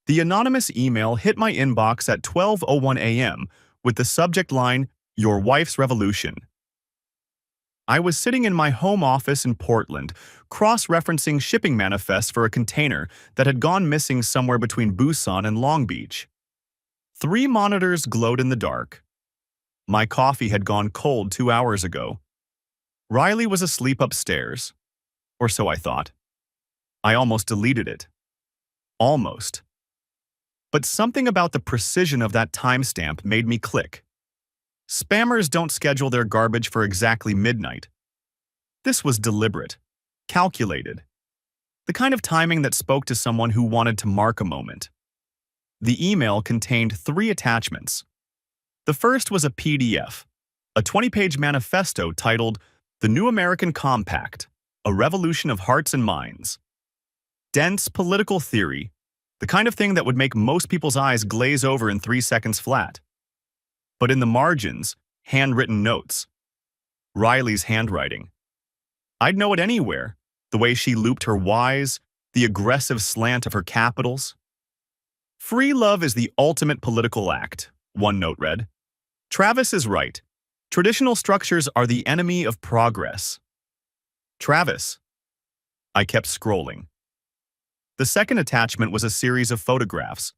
The anonymous email hit my inbox at 12:01 a.m. with the subject line, "Your wife's revolution." I was sitting in my home office in Portland, cross-referencing shipping manifests for a container that had gone missing somewhere between Busan and Long Beach. 3 monitors glowed in the dark. My coffee had gone cold 2 hours ago. Riley was asleep upstairs, or so I thought. I almost deleted it. Almost. But something about the precision of that timestamp made me click. Spammers don't schedule their garbage for exactly midnight. This was deliberate, calculated, the kind of timing that spoke to someone who wanted to mark a moment. The email contained 3 attachments. The first was a PDF, a 20-page manifesto titled "The New American Compact, A Revolution of Hearts and Minds." Dense political theory, the kind of thing that would make most people's eyes glaze over in 3 seconds flat. But in the margins, handwritten notes. Riley's handwriting. I'd know it anywhere, the way she looped her Y's, the aggressive slant of her capitals. "Free love is the ultimate political act," one note read. "Travis is right. Traditional structures are the enemy of progress." Travis. I kept scrolling. The second attachment was a series of photographs.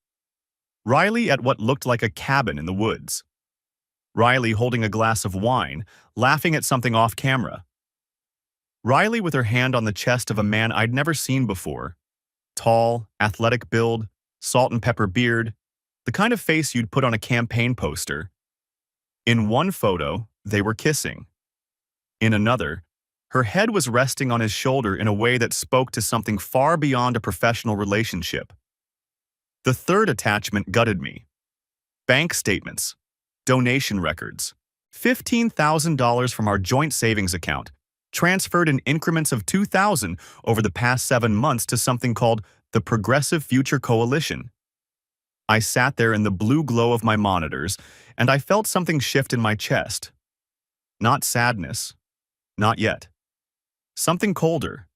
Riley at what looked like a cabin in the woods. Riley holding a glass of wine, laughing at something off camera. Riley with her hand on the chest of a man I'd never seen before. Tall, athletic build, salt and pepper beard, the kind of face you'd put on a campaign poster. In one photo, they were kissing. In another, her head was resting on his shoulder in a way that spoke to something far beyond a professional relationship. The third attachment gutted me. Bank statements, donation records, $15,000 from our joint savings account, transferred in increments of $2,000 over the past 7 months to something called the Progressive Future Coalition. I sat there in the blue glow of my monitors, and I felt something shift in my chest. Not sadness. Not yet. Something colder.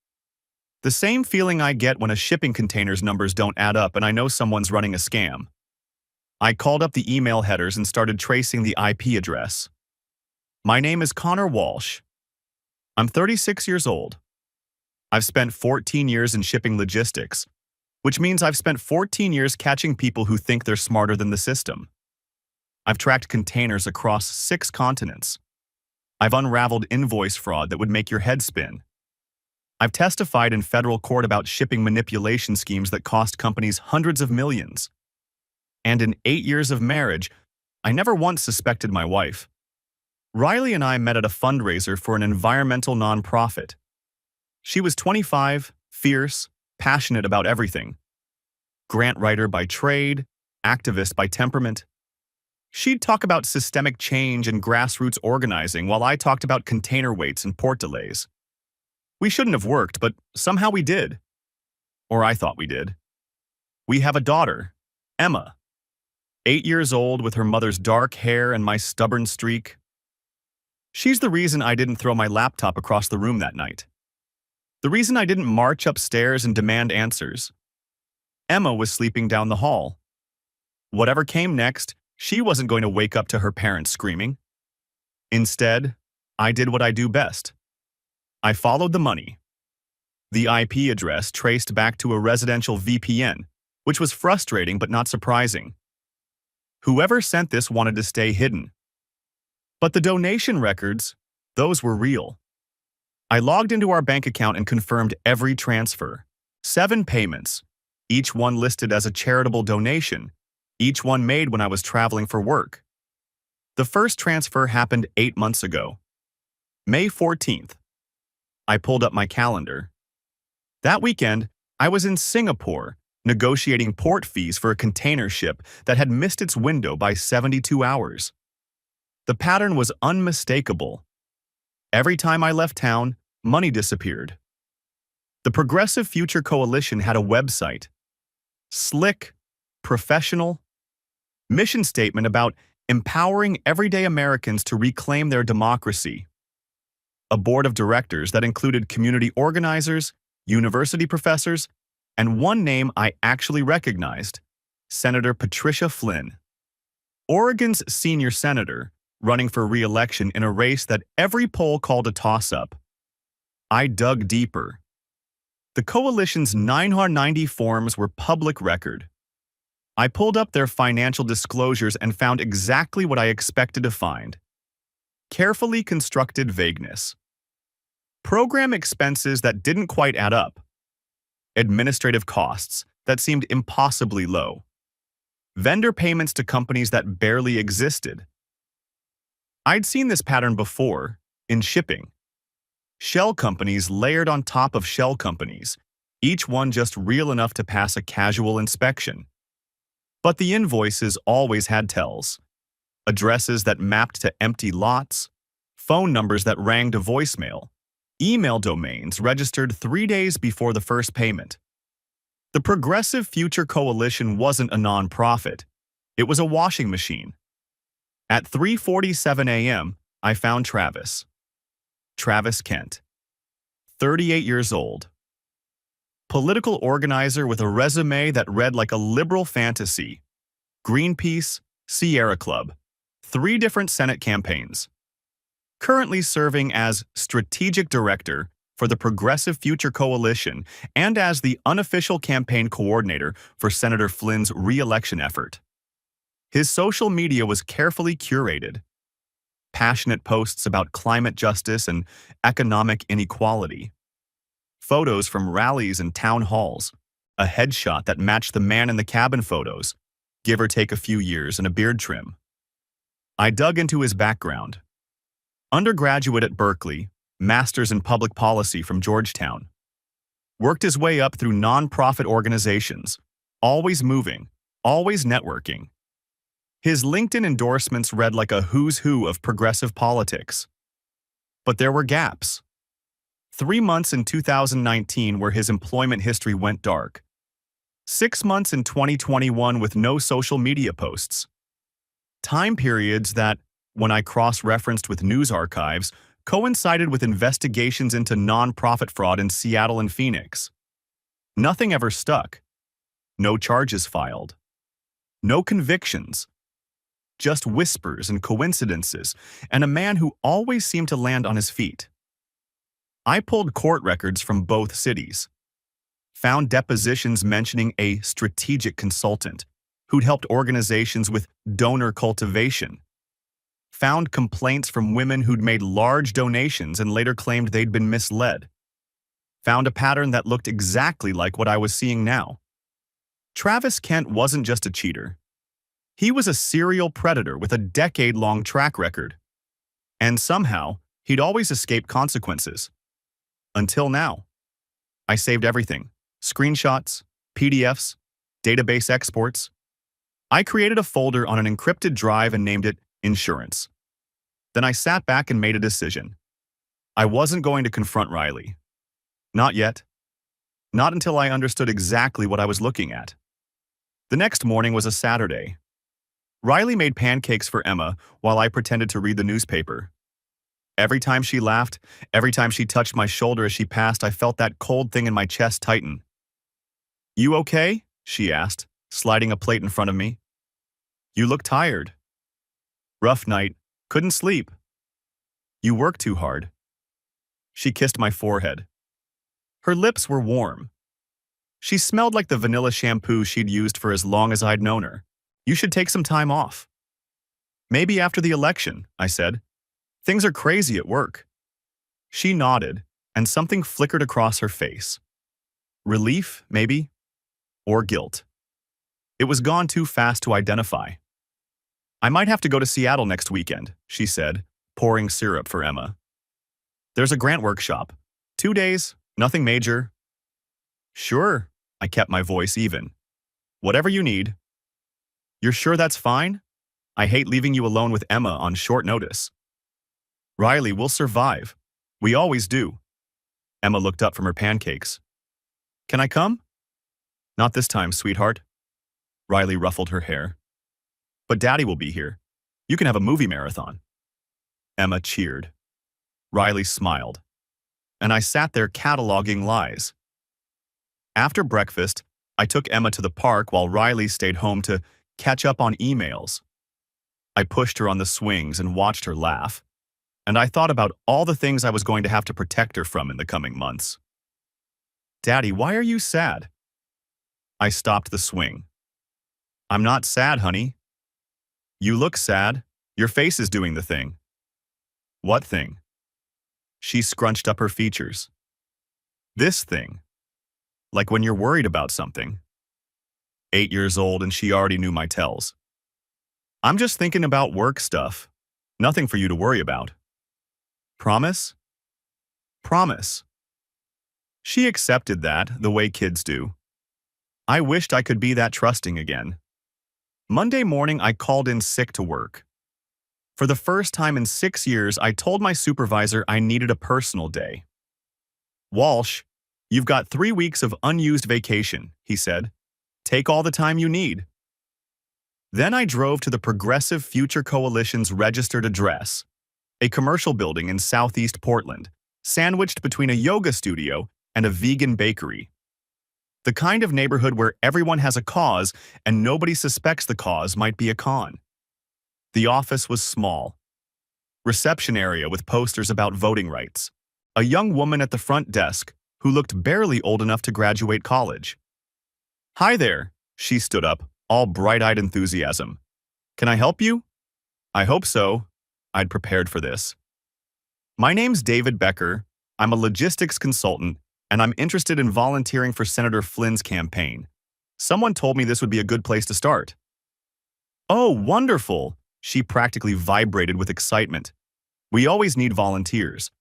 The same feeling I get when a shipping container's numbers don't add up and I know someone's running a scam. I called up the email headers and started tracing the IP address. My name is Connor Walsh. I'm 36 years old. I've spent 14 years in shipping logistics, which means I've spent 14 years catching people who think they're smarter than the system. I've tracked containers across 6 continents. I've unraveled invoice fraud that would make your head spin. I've testified in federal court about shipping manipulation schemes that cost companies hundreds of millions. And in 8 years of marriage, I never once suspected my wife. Riley and I met at a fundraiser for an environmental nonprofit. She was 25, fierce, passionate about everything. Grant writer by trade, activist by temperament. She'd talk about systemic change and grassroots organizing while I talked about container waits and port delays. We shouldn't have worked, but somehow we did. Or I thought we did. We have a daughter, Emma. 8 years old with her mother's dark hair and my stubborn streak. She's the reason I didn't throw my laptop across the room that night. The reason I didn't march upstairs and demand answers. Emma was sleeping down the hall. Whatever came next, she wasn't going to wake up to her parents screaming. Instead, I did what I do best. I followed the money. The IP address traced back to a residential VPN, which was frustrating but not surprising. Whoever sent this wanted to stay hidden. But the donation records, those were real. I logged into our bank account and confirmed every transfer. 7 payments, each one listed as a charitable donation, each one made when I was traveling for work. The first transfer happened 8 months ago. May 14th. I pulled up my calendar. That weekend, I was in Singapore, negotiating port fees for a container ship that had missed its window by 72 hours. The pattern was unmistakable. Every time I left town, money disappeared. The Progressive Future Coalition had a website. Slick, professional, mission statement about empowering everyday Americans to reclaim their democracy. A board of directors that included community organizers, university professors, and one name I actually recognized, Senator Patricia Flynn, Oregon's senior senator, running for re-election in a race that every poll called a toss-up. I dug deeper. The coalition's 990 forms were public record. I pulled up their financial disclosures and found exactly what I expected to find. Carefully constructed vagueness. Program expenses that didn't quite add up. Administrative costs that seemed impossibly low. Vendor payments to companies that barely existed. I'd seen this pattern before, in shipping. Shell companies layered on top of shell companies, each one just real enough to pass a casual inspection. But the invoices always had tells. Addresses that mapped to empty lots, phone numbers that rang to voicemail, email domains registered 3 days before the first payment. The Progressive Future Coalition wasn't a nonprofit. It was a washing machine. At 3:47 a.m., I found Travis. Travis Kent. 38 years old. Political organizer with a resume that read like a liberal fantasy. Greenpeace, Sierra Club. 3 different Senate campaigns. Currently serving as strategic director for the Progressive Future Coalition and as the unofficial campaign coordinator for Senator Flynn's re-election effort. His social media was carefully curated. Passionate posts about climate justice and economic inequality. Photos from rallies and town halls. A headshot that matched the man in the cabin photos, give or take a few years and a beard trim. I dug into his background. Undergraduate at Berkeley, master's in public policy from Georgetown. Worked his way up through nonprofit organizations, always moving, always networking. His LinkedIn endorsements read like a who's who of progressive politics. But there were gaps. 3 months in 2019 where his employment history went dark. 6 months in 2021 with no social media posts. Time periods that, when I cross-referenced with news archives, coincided with investigations into nonprofit fraud in Seattle and Phoenix. Nothing ever stuck. No charges filed. No convictions. Just whispers and coincidences, and a man who always seemed to land on his feet. I pulled court records from both cities. Found depositions mentioning a strategic consultant who'd helped organizations with donor cultivation. Found complaints from women who'd made large donations and later claimed they'd been misled. Found a pattern that looked exactly like what I was seeing now. Travis Kent wasn't just a cheater. He was a serial predator with a decade-long track record. And somehow, he'd always escaped consequences. Until now. I saved everything. Screenshots, PDFs, database exports. I created a folder on an encrypted drive and named it Insurance. Then I sat back and made a decision. I wasn't going to confront Riley. Not yet. Not until I understood exactly what I was looking at. The next morning was a Saturday. Riley made pancakes for Emma while I pretended to read the newspaper. Every time she laughed, every time she touched my shoulder as she passed, I felt that cold thing in my chest tighten. "You okay?" she asked, sliding a plate in front of me. "You look tired." "Rough night. Couldn't sleep." "You work too hard." She kissed my forehead. Her lips were warm. She smelled like the vanilla shampoo she'd used for as long as I'd known her. "You should take some time off." "Maybe after the election," I said. "Things are crazy at work." She nodded, and something flickered across her face. Relief, maybe? Or guilt. It was gone too fast to identify. "I might have to go to Seattle next weekend," she said, pouring syrup for Emma. "There's a grant workshop. 2 days, nothing major." "Sure," I kept my voice even. "Whatever you need." "You're sure that's fine? I hate leaving you alone with Emma on short notice." "Riley, we'll survive. We always do." Emma looked up from her pancakes. "Can I come?" "Not this time, sweetheart." Riley ruffled her hair. "But Daddy will be here. You can have a movie marathon." Emma cheered. Riley smiled. And I sat there cataloging lies. After breakfast, I took Emma to the park while Riley stayed home to catch up on emails. I pushed her on the swings and watched her laugh, and I thought about all the things I was going to have to protect her from in the coming months. "Daddy, why are you sad?" I stopped the swing. "I'm not sad, honey." "You look sad. Your face is doing the thing." "What thing?" She scrunched up her features. "This thing. Like when you're worried about something." 8 years old and she already knew my tells. "I'm just thinking about work stuff. Nothing for you to worry about." "Promise?" "Promise." She accepted that, the way kids do. I wished I could be that trusting again. Monday morning, I called in sick to work. For the first time in 6 years, I told my supervisor I needed a personal day. "Walsh, you've got 3 weeks of unused vacation," he said. "Take all the time you need." Then I drove to the Progressive Future Coalition's registered address, a commercial building in southeast Portland, sandwiched between a yoga studio and a vegan bakery. The kind of neighborhood where everyone has a cause and nobody suspects the cause might be a con. The office was small. Reception area with posters about voting rights. A young woman at the front desk who looked barely old enough to graduate college. "Hi there," she stood up, all bright-eyed enthusiasm. "Can I help you?" "I hope so." I'd prepared for this. "My name's David Becker. I'm a logistics consultant, and I'm interested in volunteering for Senator Flynn's campaign. Someone told me this would be a good place to start." "Oh, wonderful!" She practically vibrated with excitement. "We always need volunteers.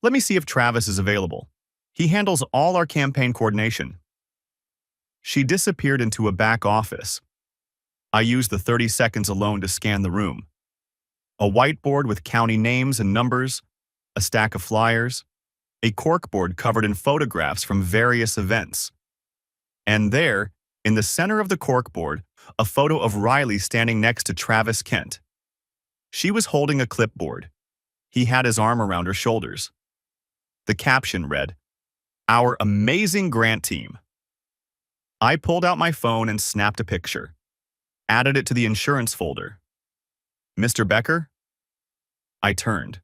Let me see if Travis is available. He handles all our campaign coordination." She disappeared into a back office. I used the 30 seconds alone to scan the room. A whiteboard with county names and numbers, a stack of flyers, a corkboard covered in photographs from various events. And there, in the center of the corkboard, a photo of Riley standing next to Travis Kent. She was holding a clipboard. He had his arm around her shoulders. The caption read, "Our amazing grant team." I pulled out my phone and snapped a picture. Added it to the insurance folder. "Mr. Becker?" I turned.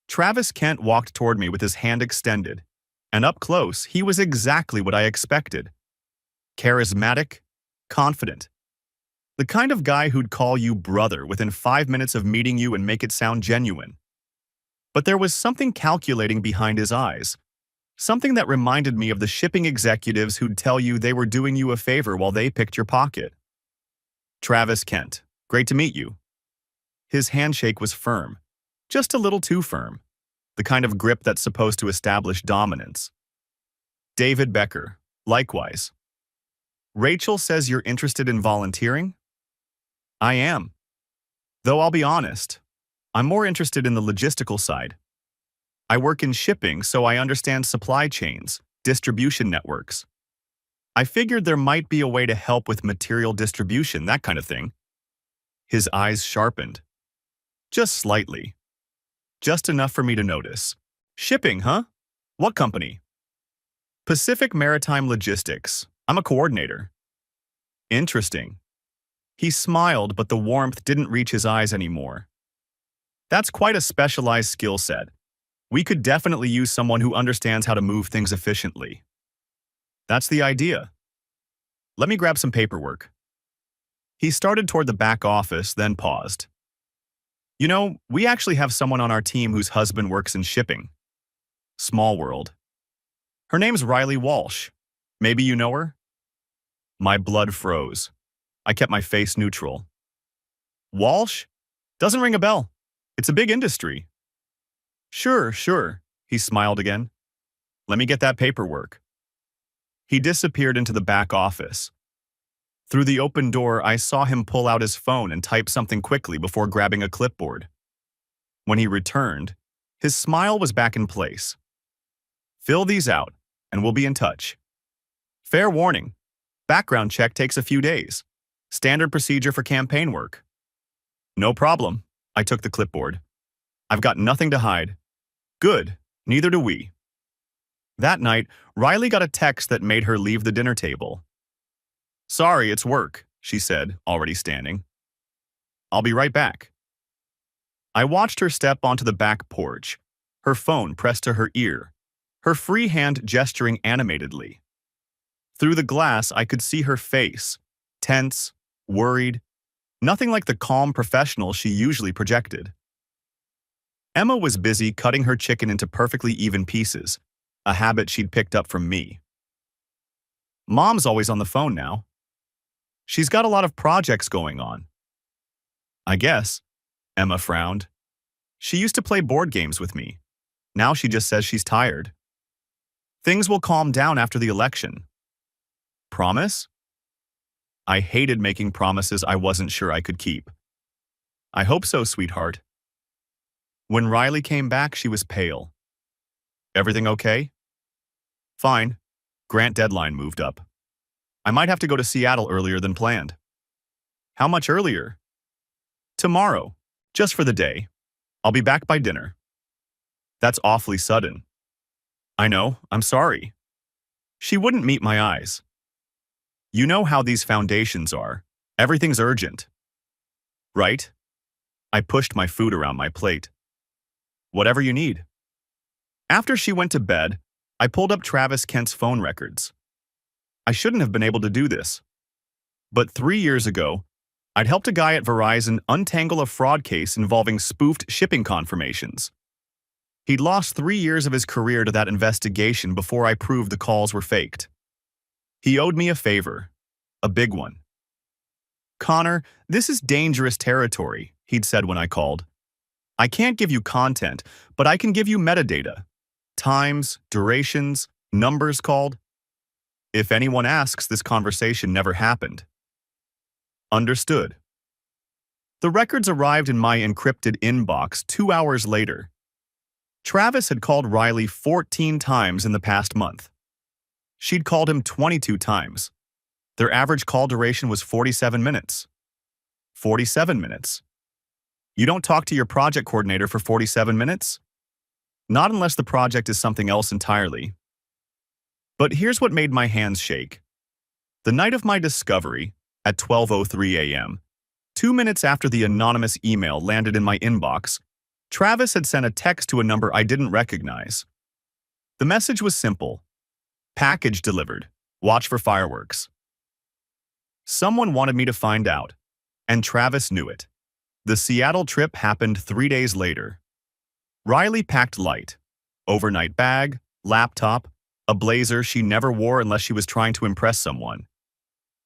Travis Kent walked toward me with his hand extended, and up close, he was exactly what I expected. Charismatic, confident. The kind of guy who'd call you brother within 5 minutes of meeting you and make it sound genuine. But there was something calculating behind his eyes, something that reminded me of the shipping executives who'd tell you they were doing you a favor while they picked your pocket. "Travis Kent, great to meet you." His handshake was firm, just a little too firm, the kind of grip that's supposed to establish dominance. "David Becker, likewise." "Rachel says you're interested in volunteering?" "I am. Though I'll be honest, I'm more interested in the logistical side. I work in shipping, so I understand supply chains, distribution networks. I figured there might be a way to help with material distribution, that kind of thing." His eyes sharpened. Just slightly. Just enough for me to notice. "Shipping, huh? What company?" "Pacific Maritime Logistics. I'm a coordinator." "Interesting." He smiled, but the warmth didn't reach his eyes anymore. "That's quite a specialized skill set. We could definitely use someone who understands how to move things efficiently." "That's the idea. Let me grab some paperwork." He started toward the back office, then paused. "You know, we actually have someone on our team whose husband works in shipping. Small world. Her name's Riley Walsh. Maybe you know her?" My blood froze. I kept my face neutral. "Walsh? Doesn't ring a bell. It's a big industry." Sure, he smiled again. "Let me get that paperwork." He disappeared into the back office. Through the open door, I saw him pull out his phone and type something quickly before grabbing a clipboard. When he returned, his smile was back in place. "Fill these out, and we'll be in touch. Fair warning, background check takes a few days. Standard procedure for campaign work." "No problem." I took the clipboard. "I've got nothing to hide." "Good, neither do we." That night, Riley got a text that made her leave the dinner table. Sorry, it's work, she said, already standing. I'll be right back. I watched her step onto the back porch, her phone pressed to her ear, her free hand gesturing animatedly. Through the glass, I could see her face, tense, worried, nothing like the calm professional she usually projected. Emma was busy cutting her chicken into perfectly even pieces, a habit she'd picked up from me. Mom's always on the phone now. She's got a lot of projects going on. I guess, Emma frowned. She used to play board games with me. Now she just says she's tired. Things will calm down after the election. Promise? I hated making promises I wasn't sure I could keep. I hope so, sweetheart. When Riley came back, she was pale. Everything okay? Fine. Grant deadline moved up. I might have to go to Seattle earlier than planned. How much earlier? Tomorrow, just for the day. I'll be back by dinner. That's awfully sudden. I know, I'm sorry. She wouldn't meet my eyes. You know how these foundations are. Everything's urgent. Right? I pushed my food around my plate. Whatever you need. After she went to bed, I pulled up Travis Kent's phone records. I shouldn't have been able to do this. But 3 years ago, I'd helped a guy at Verizon untangle a fraud case involving spoofed shipping confirmations. He'd lost 3 years of his career to that investigation before I proved the calls were faked. He owed me a favor, a big one. Connor, this is dangerous territory, he'd said when I called. I can't give you content, but I can give you metadata. Times, durations, numbers called. If anyone asks, this conversation never happened. Understood. The records arrived in my encrypted inbox 2 hours later. Travis had called Riley 14 times in the past month. She'd called him 22 times. Their average call duration was 47 minutes. 47 minutes. You don't talk to your project coordinator for 47 minutes? Not unless the project is something else entirely. But here's what made my hands shake. The night of my discovery, at 12:03 a.m., 2 minutes after the anonymous email landed in my inbox, Travis had sent a text to a number I didn't recognize. The message was simple. Package delivered. Watch for fireworks. Someone wanted me to find out, and Travis knew it. The Seattle trip happened 3 days later. Riley packed light. Overnight bag, laptop, a blazer she never wore unless she was trying to impress someone.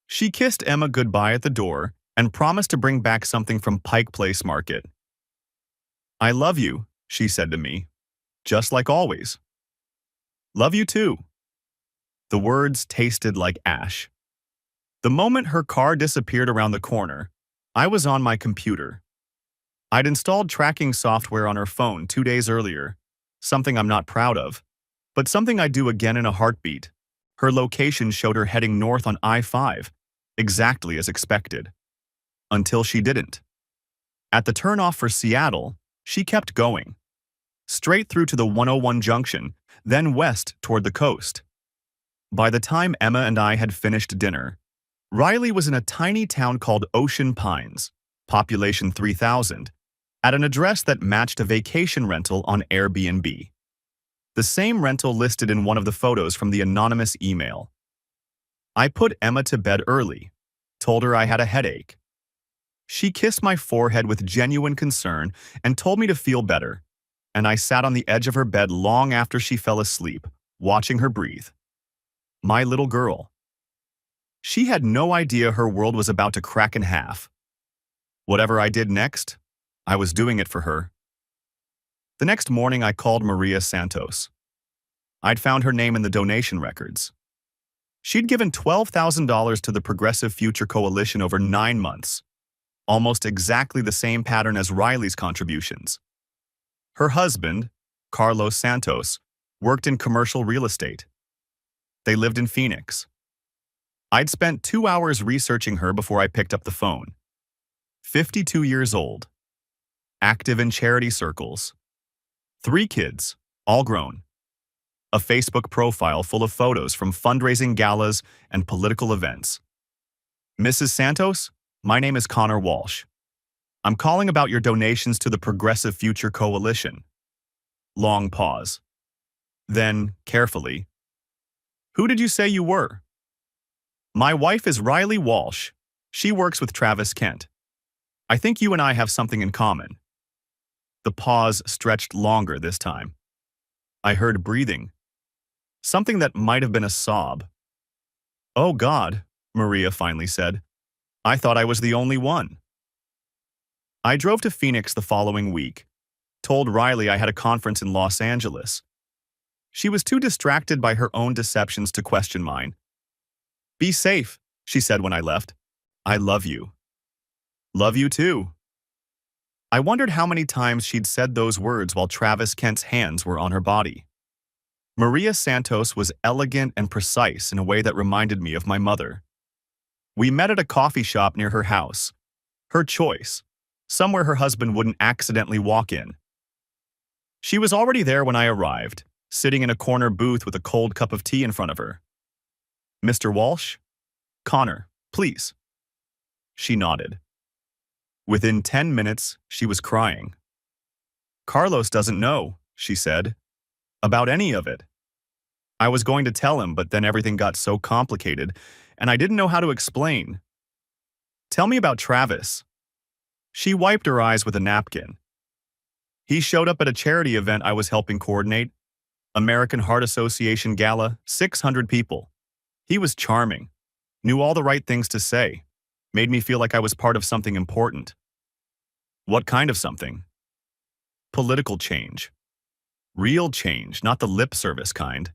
She kissed Emma goodbye at the door and promised to bring back something from Pike Place Market. I love you, she said to me, just like always. Love you too. The words tasted like ash. The moment her car disappeared around the corner, I was on my computer. I'd installed tracking software on her phone 2 days earlier, something I'm not proud of, but something I'd do again in a heartbeat. Her location showed her heading north on I-5, exactly as expected. Until she didn't. At the turnoff for Seattle, she kept going. Straight through to the 101 junction, then west toward the coast. By the time Emma and I had finished dinner, Riley was in a tiny town called Ocean Pines, population 3,000, at an address that matched a vacation rental on Airbnb. The same rental listed in one of the photos from the anonymous email. I put Emma to bed early, told her I had a headache. She kissed my forehead with genuine concern and told me to feel better, and I sat on the edge of her bed long after she fell asleep, watching her breathe. My little girl. She had no idea her world was about to crack in half. Whatever I did next, I was doing it for her. The next morning, I called Maria Santos. I'd found her name in the donation records. She'd given $12,000 to the Progressive Future Coalition over 9 months, almost exactly the same pattern as Riley's contributions. Her husband, Carlos Santos, worked in commercial real estate. They lived in Phoenix. I'd spent 2 hours researching her before I picked up the phone. 52 years old. Active in charity circles. 3 kids, all grown. A Facebook profile full of photos from fundraising galas and political events. Mrs. Santos, my name is Connor Walsh. I'm calling about your donations to the Progressive Future Coalition. Long pause. Then, carefully, who did you say you were? My wife is Riley Walsh. She works with Travis Kent. I think you and I have something in common. The pause stretched longer this time. I heard breathing. Something that might have been a sob. Oh God, Maria finally said. I thought I was the only one. I drove to Phoenix the following week, told Riley I had a conference in Los Angeles. She was too distracted by her own deceptions to question mine. Be safe, she said when I left. I love you. Love you too. I wondered how many times she'd said those words while Travis Kent's hands were on her body. Maria Santos was elegant and precise in a way that reminded me of my mother. We met at a coffee shop near her house. Her choice, somewhere her husband wouldn't accidentally walk in. She was already there when I arrived, sitting in a corner booth with a cold cup of tea in front of her. Mr. Walsh? Connor, please. She nodded. Within 10 minutes, she was crying. Carlos doesn't know, she said, about any of it. I was going to tell him, but then everything got so complicated, and I didn't know how to explain. Tell me about Travis. She wiped her eyes with a napkin. He showed up at a charity event I was helping coordinate. American Heart Association Gala, 600 people. He was charming, knew all the right things to say, made me feel like I was part of something important. What kind of something? Political change. Real change, not the lip service kind.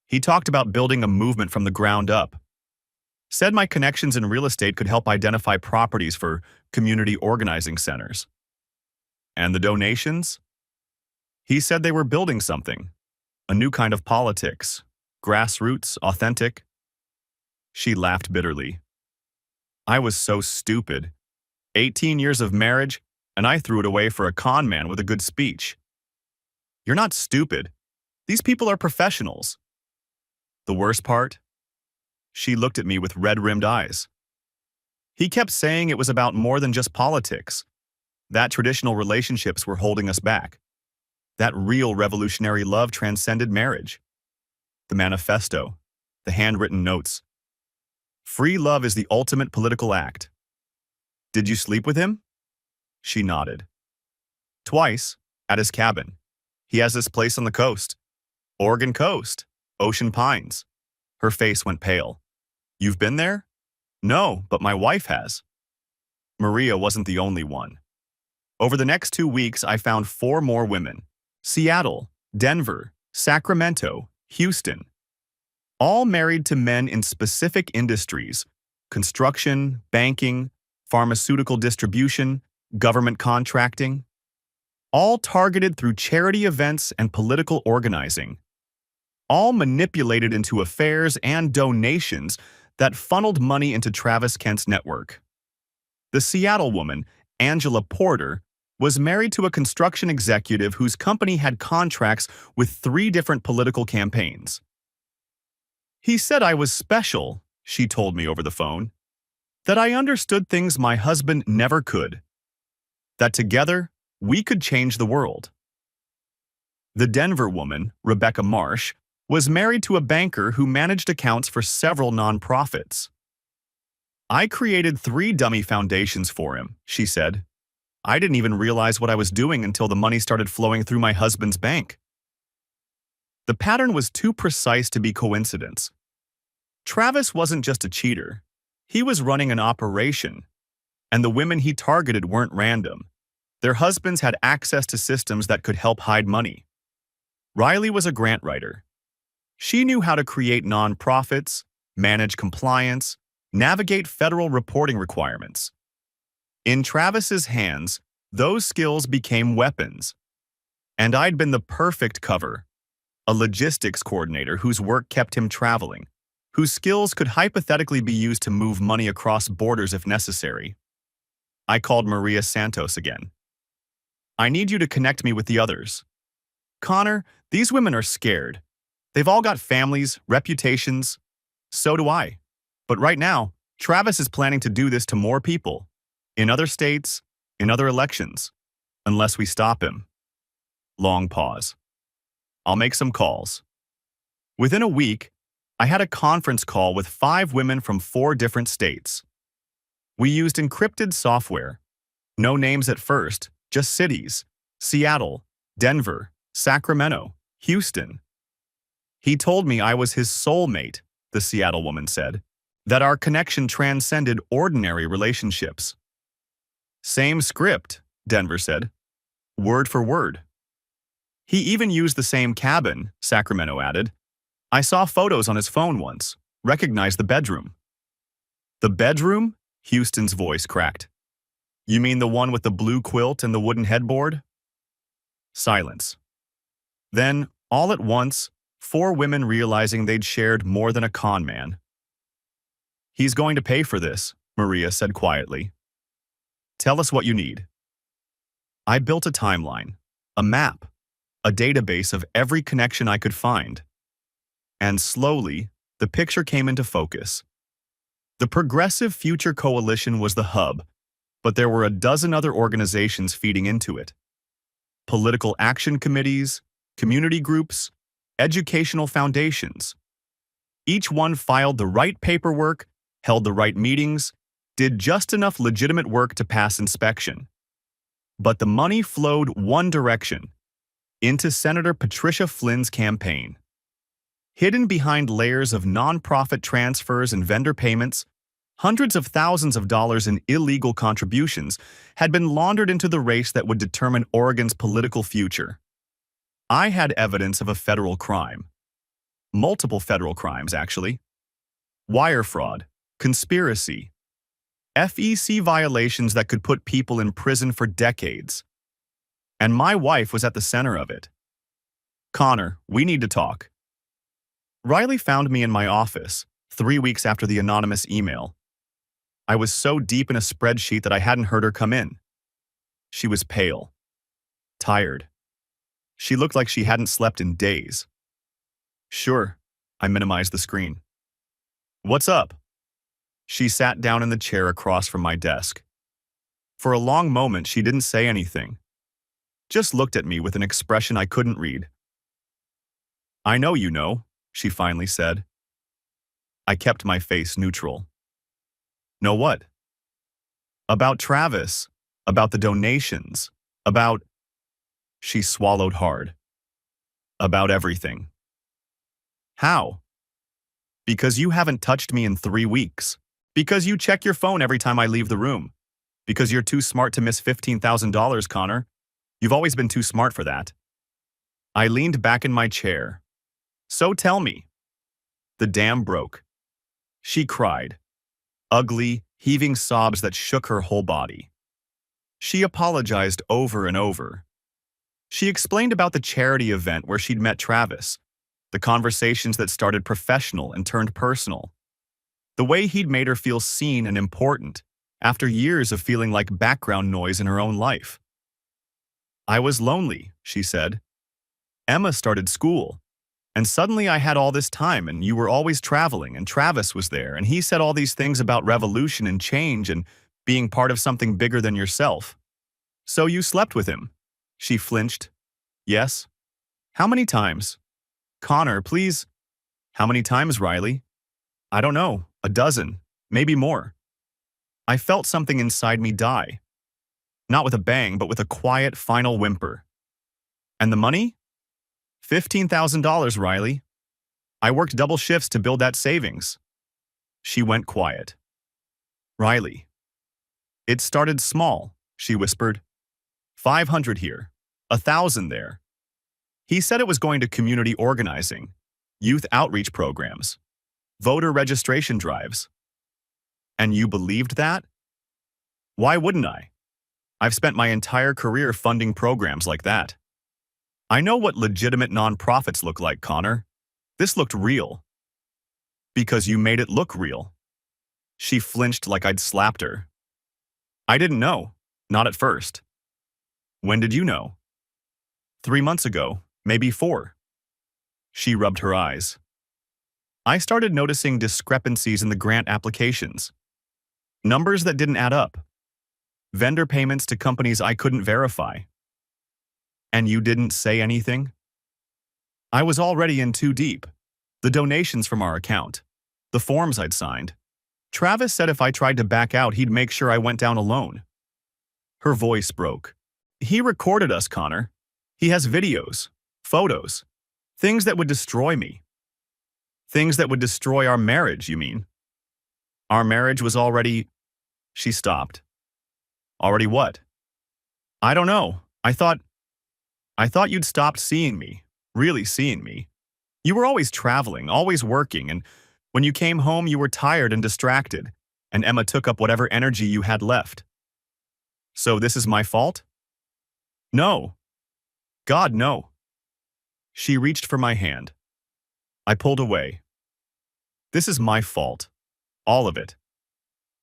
He talked about building a movement from the ground up. Said my connections in real estate could help identify properties for community organizing centers. And the donations? He said they were building something. A new kind of politics. Grassroots, authentic. She laughed bitterly. I was so stupid. 18 years of marriage, and I threw it away for a con man with a good speech. You're not stupid. These people are professionals. The worst part? She looked at me with red-rimmed eyes. He kept saying it was about more than just politics. That traditional relationships were holding us back. That real revolutionary love transcended marriage. The manifesto, the handwritten notes. Free love is the ultimate political act. Did you sleep with him? She nodded. Twice, at his cabin. He has this place on the coast. Oregon coast, Ocean Pines. Her face went pale. You've been there? No, but my wife has. Maria wasn't the only one. Over the next 2 weeks, I found 4 more women. Seattle, Denver, Sacramento, Houston. All married to men in specific industries: construction, banking, pharmaceutical distribution, government contracting. All targeted through charity events and political organizing. All manipulated into affairs and donations that funneled money into Travis Kent's network. The Seattle woman, Angela Porter, was married to a construction executive whose company had contracts with 3 different political campaigns. He said I was special, she told me over the phone. That I understood things my husband never could. That together, we could change the world. The Denver woman, Rebecca Marsh, was married to a banker who managed accounts for several nonprofits. I created 3 dummy foundations for him, she said. I didn't even realize what I was doing until the money started flowing through my husband's bank. The pattern was too precise to be coincidence. Travis wasn't just a cheater. He was running an operation. And the women he targeted weren't random. Their husbands had access to systems that could help hide money. Riley was a grant writer. She knew how to create nonprofits, manage compliance, navigate federal reporting requirements. In Travis's hands, those skills became weapons. And I'd been the perfect cover. A logistics coordinator whose work kept him traveling, whose skills could hypothetically be used to move money across borders if necessary. I called Maria Santos again. I need you to connect me with the others. Connor, these women are scared. They've all got families, reputations. So do I. But right now, Travis is planning to do this to more people, in other states, in other elections, unless we stop him. Long pause. I'll make some calls. Within a week, I had a conference call with 5 women from 4 different states. We used encrypted software. No names at first, just cities: Seattle, Denver, Sacramento, Houston. He told me I was his soulmate, the Seattle woman said, that our connection transcended ordinary relationships. Same script, Denver said, word for word. He even used the same cabin, Sacramento added. I saw photos on his phone once, recognized the bedroom. The bedroom? Houston's voice cracked. You mean the one with the blue quilt and the wooden headboard? Silence. Then, all at once, 4 women realizing they'd shared more than a con man. He's going to pay for this, Maria said quietly. Tell us what you need. I built a timeline, a map, a database of every connection I could find. And slowly, the picture came into focus. The Progressive Future Coalition was the hub, but there were a dozen other organizations feeding into it. Political action committees, community groups, educational foundations. Each one filed the right paperwork, held the right meetings, did just enough legitimate work to pass inspection. But the money flowed one direction, into Senator Patricia Flynn's campaign. Hidden behind layers of nonprofit transfers and vendor payments, hundreds of thousands of dollars in illegal contributions had been laundered into the race that would determine Oregon's political future. I had evidence of a federal crime. Multiple federal crimes, actually. Wire fraud, conspiracy, FEC violations that could put people in prison for decades. And my wife was at the center of it. Connor, we need to talk. Riley found me in my office 3 weeks after the anonymous email. I was so deep in a spreadsheet that I hadn't heard her come in. She was pale, tired. She looked like she hadn't slept in days. Sure, I minimized the screen. What's up? She sat down in the chair across from my desk. For a long moment, she didn't say anything. Just looked at me with an expression I couldn't read. I know you know, she finally said. I kept my face neutral. Know what? About Travis, about the donations, about... She swallowed hard. About everything. How? Because you haven't touched me in 3 weeks. Because you check your phone every time I leave the room. Because you're too smart to miss $15,000, Connor. You've always been too smart for that. I leaned back in my chair. So tell me. The dam broke. She cried. Ugly, heaving sobs that shook her whole body. She apologized over and over. She explained about the charity event where she'd met Travis, the conversations that started professional and turned personal, the way he'd made her feel seen and important after years of feeling like background noise in her own life. I was lonely, she said. Emma started school. And suddenly I had all this time and you were always traveling and Travis was there and he said all these things about revolution and change and being part of something bigger than yourself. So you slept with him. She flinched. Yes. How many times? Connor, please. How many times, Riley? I don't know. 12, maybe more. I felt something inside me die. Not with a bang, but with a quiet, final whimper. And the money? $15,000, Riley. I worked double shifts to build that savings. She went quiet. Riley. It started small, she whispered. 500 here, 1,000 there. He said it was going to community organizing, youth outreach programs, voter registration drives. And you believed that? Why wouldn't I? I've spent my entire career funding programs like that. I know what legitimate nonprofits look like, Connor. This looked real. Because you made it look real. She flinched like I'd slapped her. I didn't know. Not at first. When did you know? 3 months ago, maybe 4. She rubbed her eyes. I started noticing discrepancies in the grant applications. Numbers that didn't add up. Vendor payments to companies I couldn't verify. And you didn't say anything? I was already in too deep. The donations from our account. The forms I'd signed. Travis said if I tried to back out, he'd make sure I went down alone. Her voice broke. He recorded us, Connor. He has videos, photos, things that would destroy me. Things that would destroy our marriage, you mean? Our marriage was already… She stopped. Already what? I don't know. I thought you'd stopped seeing me, really seeing me. You were always traveling, always working, and when you came home you were tired and distracted, and Emma took up whatever energy you had left. So this is my fault? No. God, no. She reached for my hand. I pulled away. This is my fault. All of it.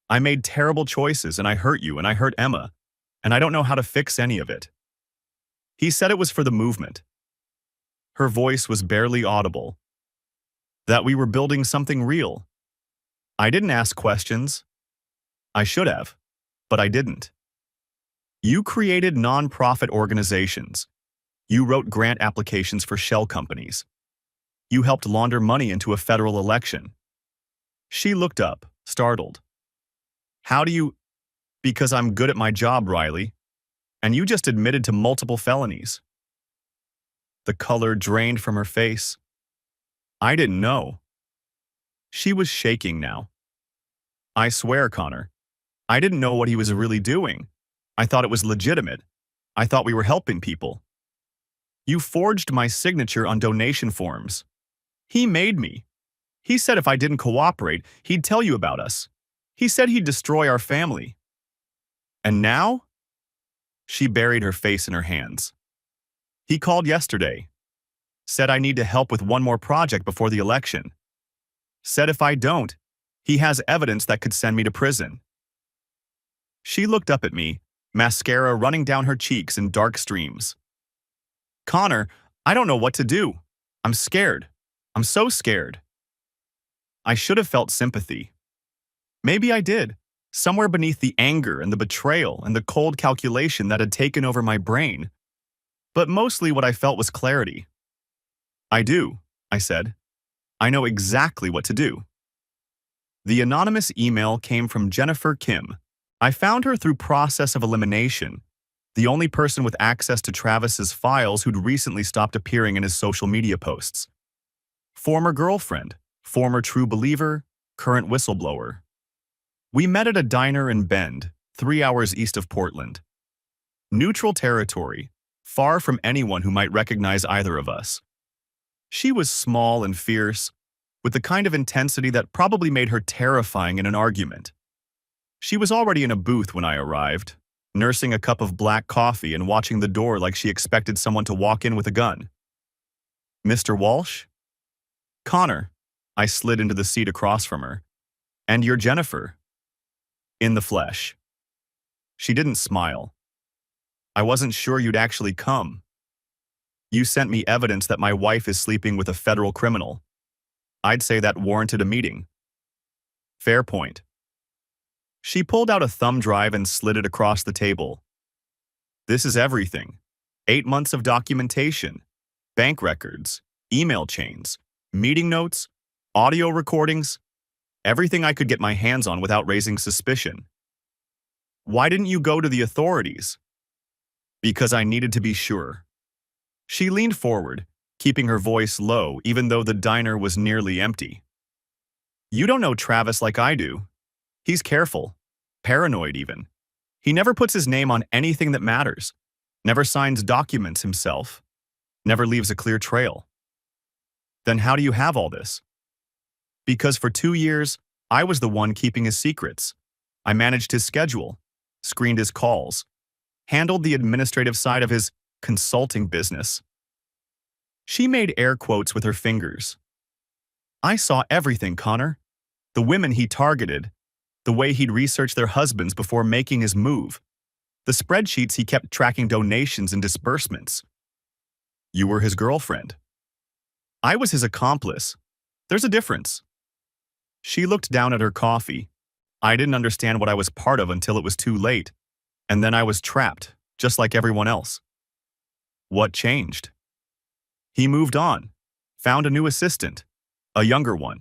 I made terrible choices and I hurt you and I hurt Emma, and I don't know how to fix any of it. He said it was for the movement. Her voice was barely audible. That we were building something real. I didn't ask questions. I should have, but I didn't. You created non-profit organizations. You wrote grant applications for shell companies. You helped launder money into a federal election. She looked up, startled. How do you… Because I'm good at my job, Riley. And you just admitted to multiple felonies. The color drained from her face. I didn't know. She was shaking now. I swear, Connor, I didn't know what he was really doing. I thought it was legitimate. I thought we were helping people. You forged my signature on donation forms. He made me. He said if I didn't cooperate, he'd tell you about us. He said he'd destroy our family. And now? She buried her face in her hands. He called yesterday. Said I need to help with one more project before the election. Said if I don't, he has evidence that could send me to prison. She looked up at me, mascara running down her cheeks in dark streams. Connor, I don't know what to do. I'm scared. I'm so scared. I should have felt sympathy. Maybe I did, somewhere beneath the anger and the betrayal and the cold calculation that had taken over my brain. But mostly what I felt was clarity. I do, I said. I know exactly what to do. The anonymous email came from Jennifer Kim. I found her through process of elimination, the only person with access to Travis's files who'd recently stopped appearing in his social media posts. Former girlfriend, former true believer, current whistleblower. We met at a diner in Bend, 3 hours east of Portland. Neutral territory, far from anyone who might recognize either of us. She was small and fierce, with the kind of intensity that probably made her terrifying in an argument. She was already in a booth when I arrived, nursing a cup of black coffee and watching the door like she expected someone to walk in with a gun. Mr. Walsh? Connor. I slid into the seat across from her. And you're Jennifer. In the flesh. She didn't smile. I wasn't sure you'd actually come. You sent me evidence that my wife is sleeping with a federal criminal. I'd say that warranted a meeting. Fair point. She pulled out a thumb drive and slid it across the table. This is everything. 8 months of documentation, bank records, email chains, meeting notes, audio recordings, everything I could get my hands on without raising suspicion. Why didn't you go to the authorities? Because I needed to be sure. She leaned forward, keeping her voice low even though the diner was nearly empty. You don't know Travis like I do. He's careful, paranoid even. He never puts his name on anything that matters, never signs documents himself, never leaves a clear trail. Then how do you have all this? Because for 2 years, I was the one keeping his secrets. I managed his schedule, screened his calls, handled the administrative side of his consulting business. She made air quotes with her fingers. I saw everything, Connor. The women he targeted, the way he'd researched their husbands before making his move, the spreadsheets he kept tracking donations and disbursements. You were his girlfriend. I was his accomplice. There's a difference. She looked down at her coffee. I didn't understand what I was part of until it was too late, and then I was trapped, just like everyone else. What changed? He moved on, found a new assistant, a younger one.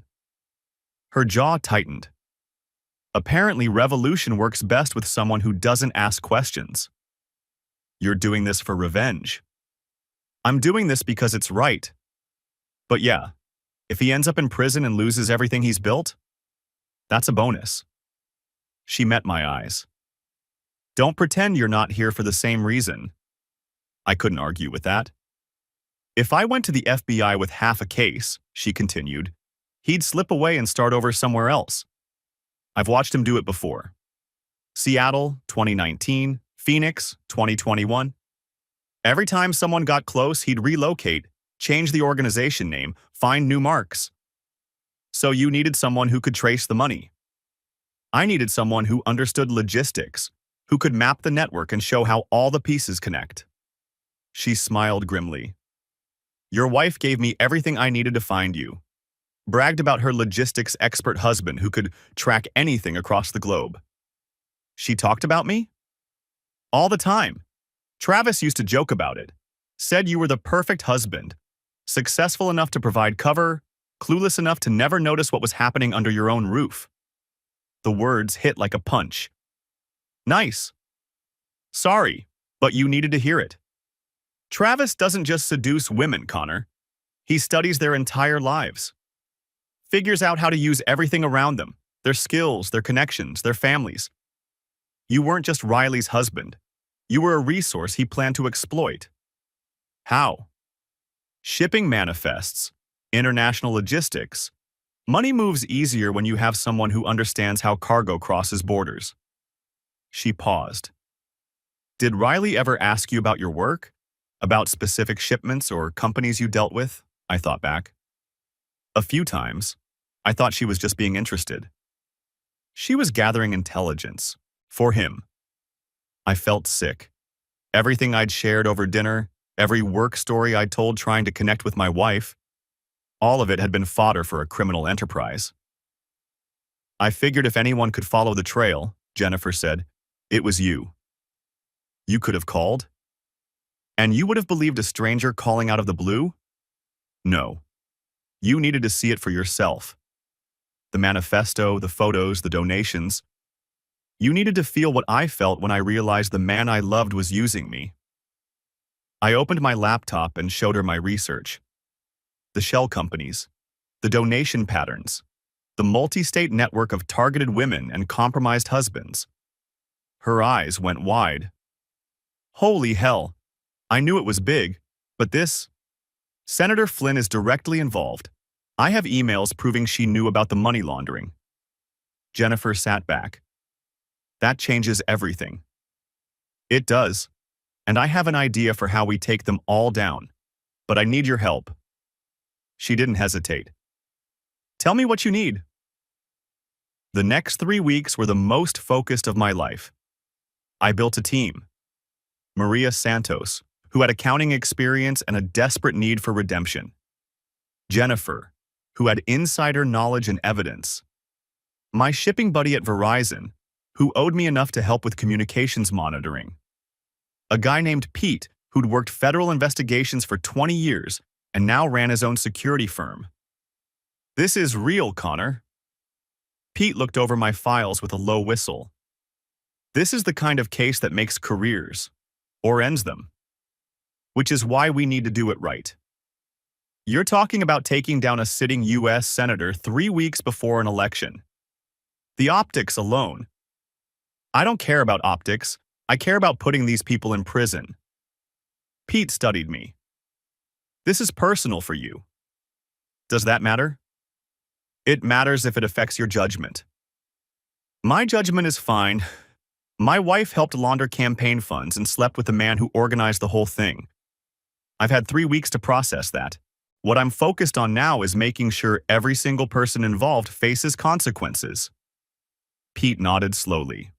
Her jaw tightened. Apparently, revolution works best with someone who doesn't ask questions. You're doing this for revenge. I'm doing this because it's right. But yeah, if he ends up in prison and loses everything he's built, that's a bonus. She met my eyes. Don't pretend you're not here for the same reason. I couldn't argue with that. If I went to the FBI with half a case, she continued, he'd slip away and start over somewhere else. I've watched him do it before. Seattle, 2019, Phoenix, 2021. Every time someone got close, he'd relocate, change the organization name, find new marks. So you needed someone who could trace the money. I needed someone who understood logistics, who could map the network and show how all the pieces connect. She smiled grimly. Your wife gave me everything I needed to find you. Bragged about her logistics expert husband who could track anything across the globe. She talked about me? All the time. Travis used to joke about it. Said you were the perfect husband. Successful enough to provide cover, clueless enough to never notice what was happening under your own roof. The words hit like a punch. Nice. Sorry, but you needed to hear it. Travis doesn't just seduce women, Connor. He studies their entire lives. Figures out how to use everything around them, their skills, their connections, their families. You weren't just Riley's husband. You were a resource he planned to exploit. How? Shipping manifests, international logistics. Money moves easier when you have someone who understands how cargo crosses borders. She paused. Did Riley ever ask you about your work? About specific shipments or companies you dealt with? I thought back. A few times. I thought she was just being interested. She was gathering intelligence. For him. I felt sick. Everything I'd shared over dinner, every work story I'd told trying to connect with my wife, all of it had been fodder for a criminal enterprise. I figured if anyone could follow the trail, Jennifer said, it was you. You could have called? And you would have believed a stranger calling out of the blue? No. You needed to see it for yourself. The manifesto, the photos, the donations. You needed to feel what I felt when I realized the man I loved was using me. I opened my laptop and showed her my research. The shell companies, the donation patterns, the multi-state network of targeted women and compromised husbands. Her eyes went wide. Holy hell, I knew it was big, but this? Senator Flynn is directly involved. I have emails proving she knew about the money laundering. Jennifer sat back. That changes everything. It does, and I have an idea for how we take them all down, but I need your help. She didn't hesitate. Tell me what you need. The next 3 weeks were the most focused of my life. I built a team. Maria Santos, who had accounting experience and a desperate need for redemption. Jennifer, who had insider knowledge and evidence. My shipping buddy at Verizon, who owed me enough to help with communications monitoring. A guy named Pete, who'd worked federal investigations for 20 years and now ran his own security firm. This is real, Connor. Pete looked over my files with a low whistle. This is the kind of case that makes careers, or ends them. Which is why we need to do it right. You're talking about taking down a sitting U.S. senator 3 weeks before an election. The optics alone. I don't care about optics. I care about putting these people in prison. Pete studied me. This is personal for you. Does that matter? It matters if it affects your judgment. My judgment is fine. My wife helped launder campaign funds and slept with the man who organized the whole thing. I've had 3 weeks to process that. What I'm focused on now is making sure every single person involved faces consequences. Pete nodded slowly.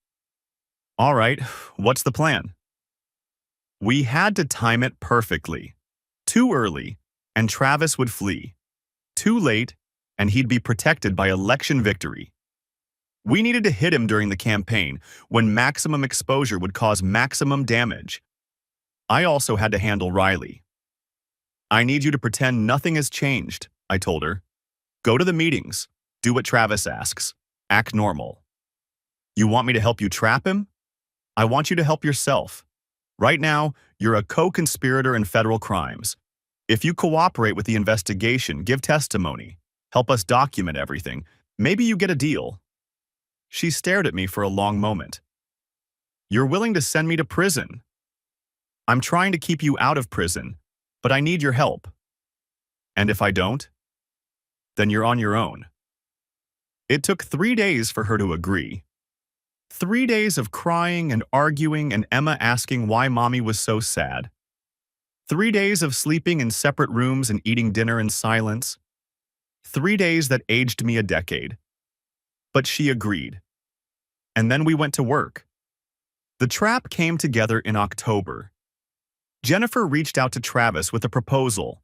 All right, what's the plan? We had to time it perfectly. Too early, and Travis would flee. Too late, and he'd be protected by election victory. We needed to hit him during the campaign, when maximum exposure would cause maximum damage. I also had to handle Riley. I need you to pretend nothing has changed, I told her. Go to the meetings. Do what Travis asks. Act normal. You want me to help you trap him? I want you to help yourself. Right now, you're a co-conspirator in federal crimes. If you cooperate with the investigation, give testimony, help us document everything, maybe you get a deal. She stared at me for a long moment. You're willing to send me to prison. I'm trying to keep you out of prison, but I need your help. And if I don't? Then you're on your own. It took 3 days for her to agree. 3 days of crying and arguing and Emma asking why Mommy was so sad. 3 days of sleeping in separate rooms and eating dinner in silence. 3 days that aged me a decade. But she agreed. And then we went to work. The trap came together in October. Jennifer reached out to Travis with a proposal.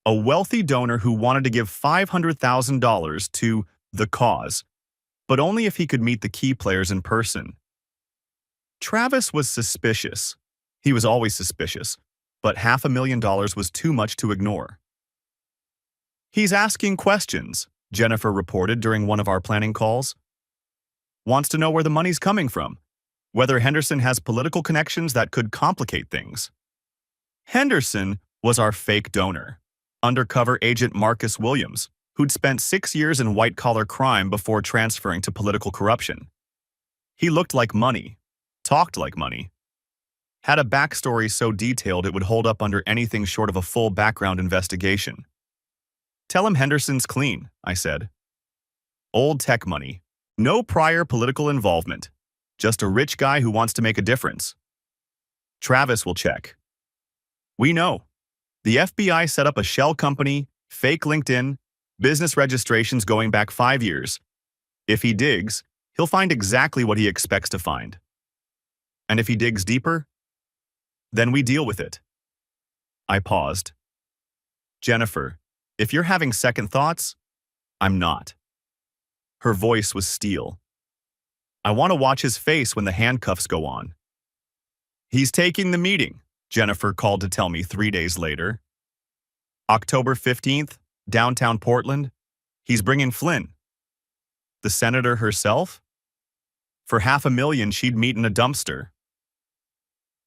A wealthy donor who wanted to give $500,000 to the cause, but only if he could meet the key players in person. Travis was suspicious. He was always suspicious, but $500,000 was too much to ignore. He's asking questions, Jennifer reported during one of our planning calls. Wants to know where the money's coming from, whether Henderson has political connections that could complicate things. Henderson was our fake donor, undercover agent Marcus Williams, who'd spent 6 years in white-collar crime before transferring to political corruption. He looked like money, talked like money, had a backstory so detailed it would hold up under anything short of a full background investigation. Tell him Henderson's clean, I said. Old tech money, no prior political involvement, just a rich guy who wants to make a difference. Travis will check. We know. The FBI set up a shell company, fake LinkedIn, business registrations going back 5 years. If he digs, he'll find exactly what he expects to find. And if he digs deeper, then we deal with it. I paused. Jennifer, if you're having second thoughts, I'm not. Her voice was steel. I want to watch his face when the handcuffs go on. He's taking the meeting, Jennifer called to tell me 3 days later. October 15th, downtown Portland. He's bringing Flynn. The senator herself? For $500,000, she'd meet in a dumpster.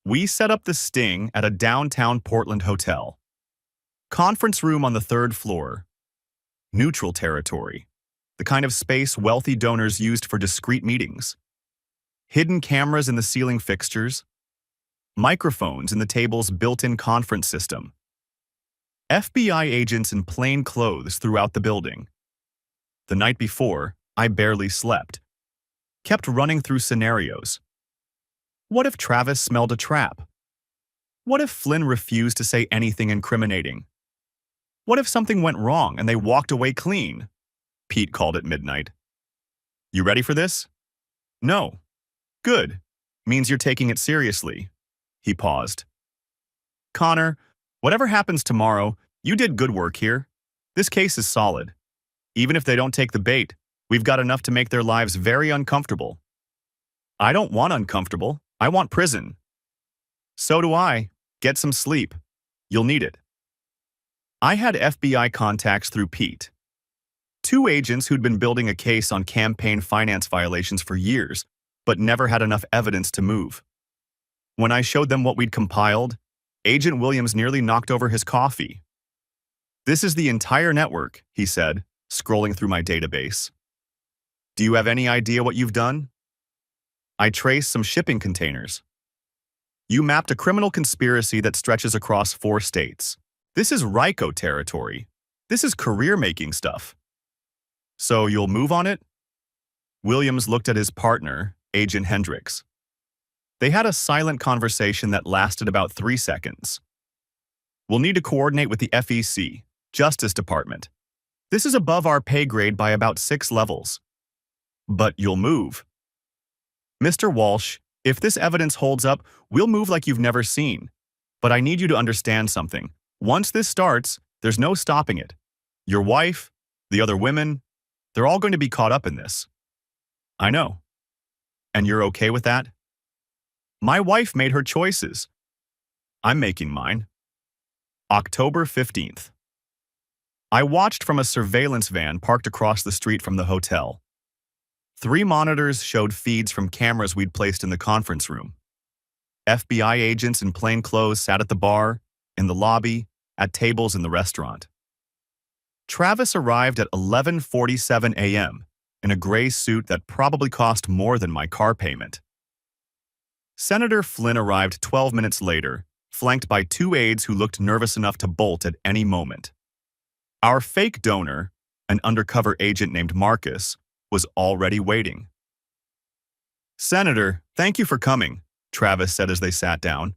We set up the sting at a downtown Portland hotel. Conference room on the 3rd floor. Neutral territory, the kind of space wealthy donors used for discreet meetings. Hidden cameras in the ceiling fixtures. Microphones in the table's built-in conference system. FBI agents in plain clothes throughout the building. The night before, I barely slept. Kept running through scenarios. What if Travis smelled a trap? What if Flynn refused to say anything incriminating? What if something went wrong and they walked away clean? Pete called at midnight. You ready for this? No. Good. Means you're taking it seriously. He paused. Connor, whatever happens tomorrow, you did good work here. This case is solid. Even if they don't take the bait, we've got enough to make their lives very uncomfortable. I don't want uncomfortable. I want prison. So do I. Get some sleep. You'll need it. I had FBI contacts through Pete. 2 agents who'd been building a case on campaign finance violations for years, but never had enough evidence to move. When I showed them what we'd compiled, Agent Williams nearly knocked over his coffee. This is the entire network, he said, scrolling through my database. Do you have any idea what you've done? I traced some shipping containers. You mapped a criminal conspiracy that stretches across 4 states. This is RICO territory. This is career-making stuff. So you'll move on it? Williams looked at his partner, Agent Hendricks. They had a silent conversation that lasted about 3 seconds. We'll need to coordinate with the FEC, Justice Department. This is above our pay grade by about 6 levels. But you'll move. Mr. Walsh, if this evidence holds up, we'll move like you've never seen. But I need you to understand something. Once this starts, there's no stopping it. Your wife, the other women, they're all going to be caught up in this. I know. And you're okay with that? My wife made her choices. I'm making mine. October 15th. I watched from a surveillance van parked across the street from the hotel. 3 monitors showed feeds from cameras we'd placed in the conference room. FBI agents in plain clothes sat at the bar, in the lobby, at tables in the restaurant. Travis arrived at 11:47 a.m. in a gray suit that probably cost more than my car payment. Senator Flynn arrived 12 minutes later, flanked by 2 aides who looked nervous enough to bolt at any moment. Our fake donor, an undercover agent named Marcus, was already waiting. "Senator, thank you for coming," Travis said as they sat down.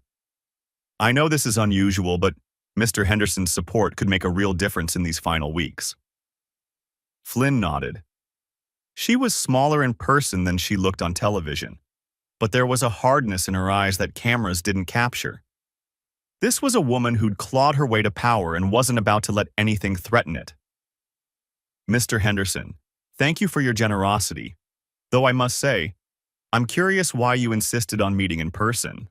"I know this is unusual, but Mr. Henderson's support could make a real difference in these final weeks." Flynn nodded. She was smaller in person than she looked on television, but there was a hardness in her eyes that cameras didn't capture. This was a woman who'd clawed her way to power and wasn't about to let anything threaten it. "Mr. Henderson, thank you for your generosity, though I must say, I'm curious why you insisted on meeting in person."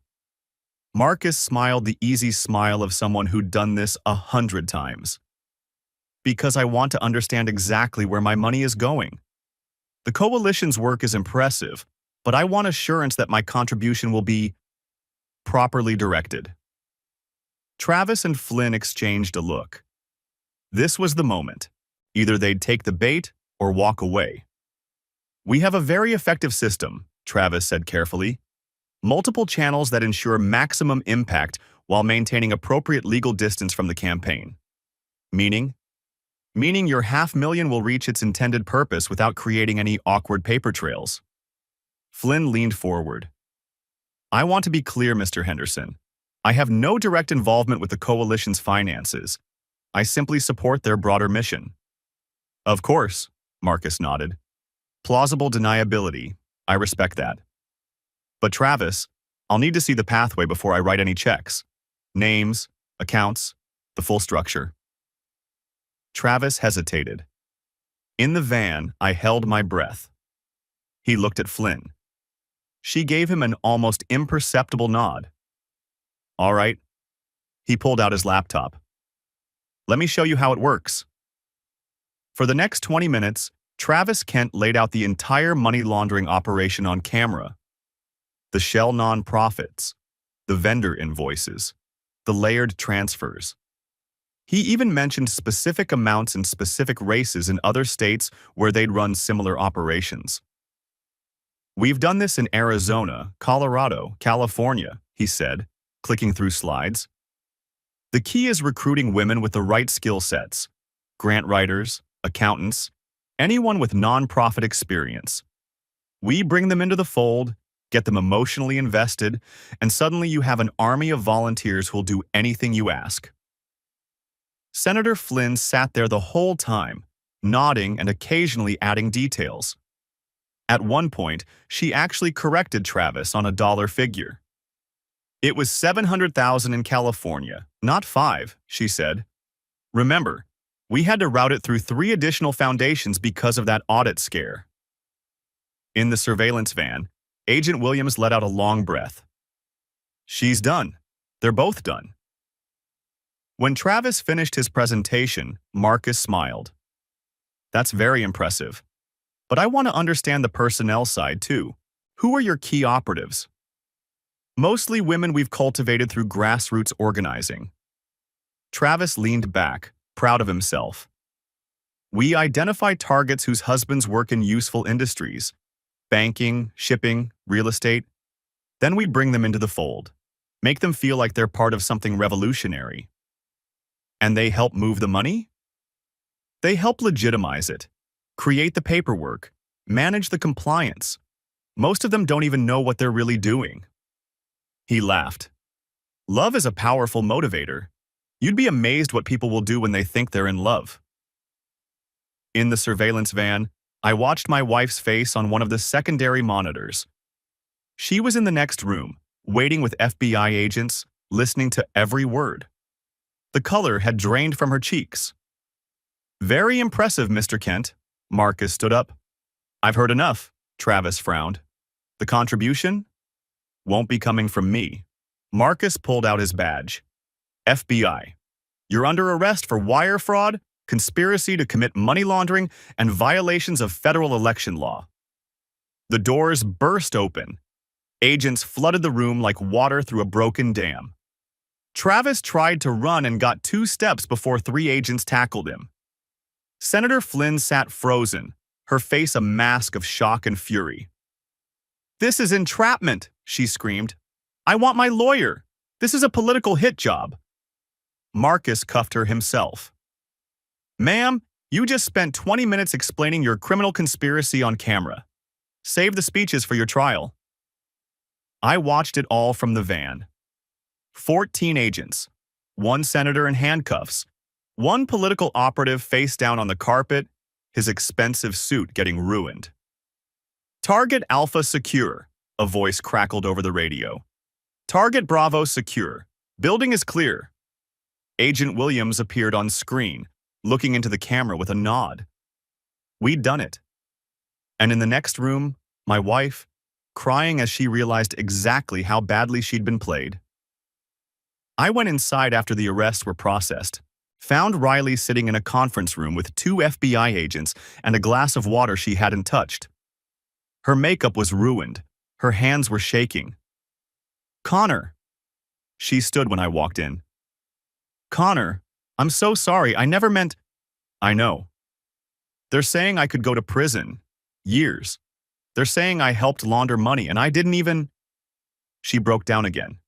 Marcus smiled the easy smile of someone who'd done this 100 times. "Because I want to understand exactly where my money is going. The coalition's work is impressive, but I want assurance that my contribution will be properly directed." Travis and Flynn exchanged a look. This was the moment. Either they'd take the bait or walk away. "We have a very effective system," Travis said carefully. "Multiple channels that ensure maximum impact while maintaining appropriate legal distance from the campaign." Meaning? Meaning your $500,000 will reach its intended purpose without creating any awkward paper trails. Flynn leaned forward. "I want to be clear, Mr. Henderson. I have no direct involvement with the coalition's finances. I simply support their broader mission." "Of course," Marcus nodded. "Plausible deniability. I respect that. But Travis, I'll need to see the pathway before I write any checks. Names, accounts, the full structure." Travis hesitated. In the van, I held my breath. He looked at Flynn. She gave him an almost imperceptible nod. "All right." He pulled out his laptop. "Let me show you how it works." For the next 20 minutes, Travis Kent laid out the entire money laundering operation on camera. The shell non-profits, the vendor invoices, the layered transfers. He even mentioned specific amounts in specific races in other states where they'd run similar operations. "We've done this in Arizona, Colorado, California," he said, clicking through slides. "The key is recruiting women with the right skill sets: grant writers, accountants, anyone with non-profit experience. We bring them into the fold, get them emotionally invested, and suddenly you have an army of volunteers who'll do anything you ask." Senator Flynn sat there the whole time, nodding and occasionally adding details. At one point, she actually corrected Travis on a dollar figure. "It was $700,000 in California, not 5, she said. "Remember, we had to route it through 3 additional foundations because of that audit scare." In the surveillance van, Agent Williams let out a long breath. "She's done. They're both done." When Travis finished his presentation, Marcus smiled. "That's very impressive. But I want to understand the personnel side too. Who are your key operatives?" "Mostly women we've cultivated through grassroots organizing." Travis leaned back, proud of himself. "We identify targets whose husbands work in useful industries, banking, shipping, real estate. Then we bring them into the fold, make them feel like they're part of something revolutionary." "And they help move the money?" "They help legitimize it, create the paperwork, manage the compliance. Most of them don't even know what they're really doing." He laughed. "Love is a powerful motivator. You'd be amazed what people will do when they think they're in love." In the surveillance van, I watched my wife's face on one of the secondary monitors. She was in the next room, waiting with FBI agents, listening to every word. The color had drained from her cheeks. "Very impressive, Mr. Kent." Marcus stood up. "I've heard enough. Travis frowned. The contribution? Won't be coming from me. Marcus pulled out his badge. FBI. You're under arrest for wire fraud, conspiracy to commit money laundering, and violations of federal election law. The doors burst open. Agents flooded the room like water through a broken dam. Travis tried to run and got 2 steps before 3 agents tackled him. Senator Flynn sat frozen, her face a mask of shock and fury. "This is entrapment," she screamed. "I want my lawyer. This is a political hit job." Marcus cuffed her himself. "Ma'am, you just spent 20 minutes explaining your criminal conspiracy on camera. Save the speeches for your trial." I watched it all from the van. 14 agents, 1 senator in handcuffs, 1 political operative face down on the carpet, his expensive suit getting ruined. "Target Alpha secure," a voice crackled over the radio. "Target Bravo secure. Building is clear." Agent Williams appeared on screen, looking into the camera with a nod. We'd done it. And in the next room, my wife, crying as she realized exactly how badly she'd been played. I went inside after the arrests were processed, found Riley sitting in a conference room with 2 FBI agents and a glass of water she hadn't touched. Her makeup was ruined. Her hands were shaking. "Connor." She stood when I walked in. "Connor, I'm so sorry. I never meant—" "I know. They're saying I could go to prison. Years. They're saying I helped launder money and I didn't even—" She broke down again.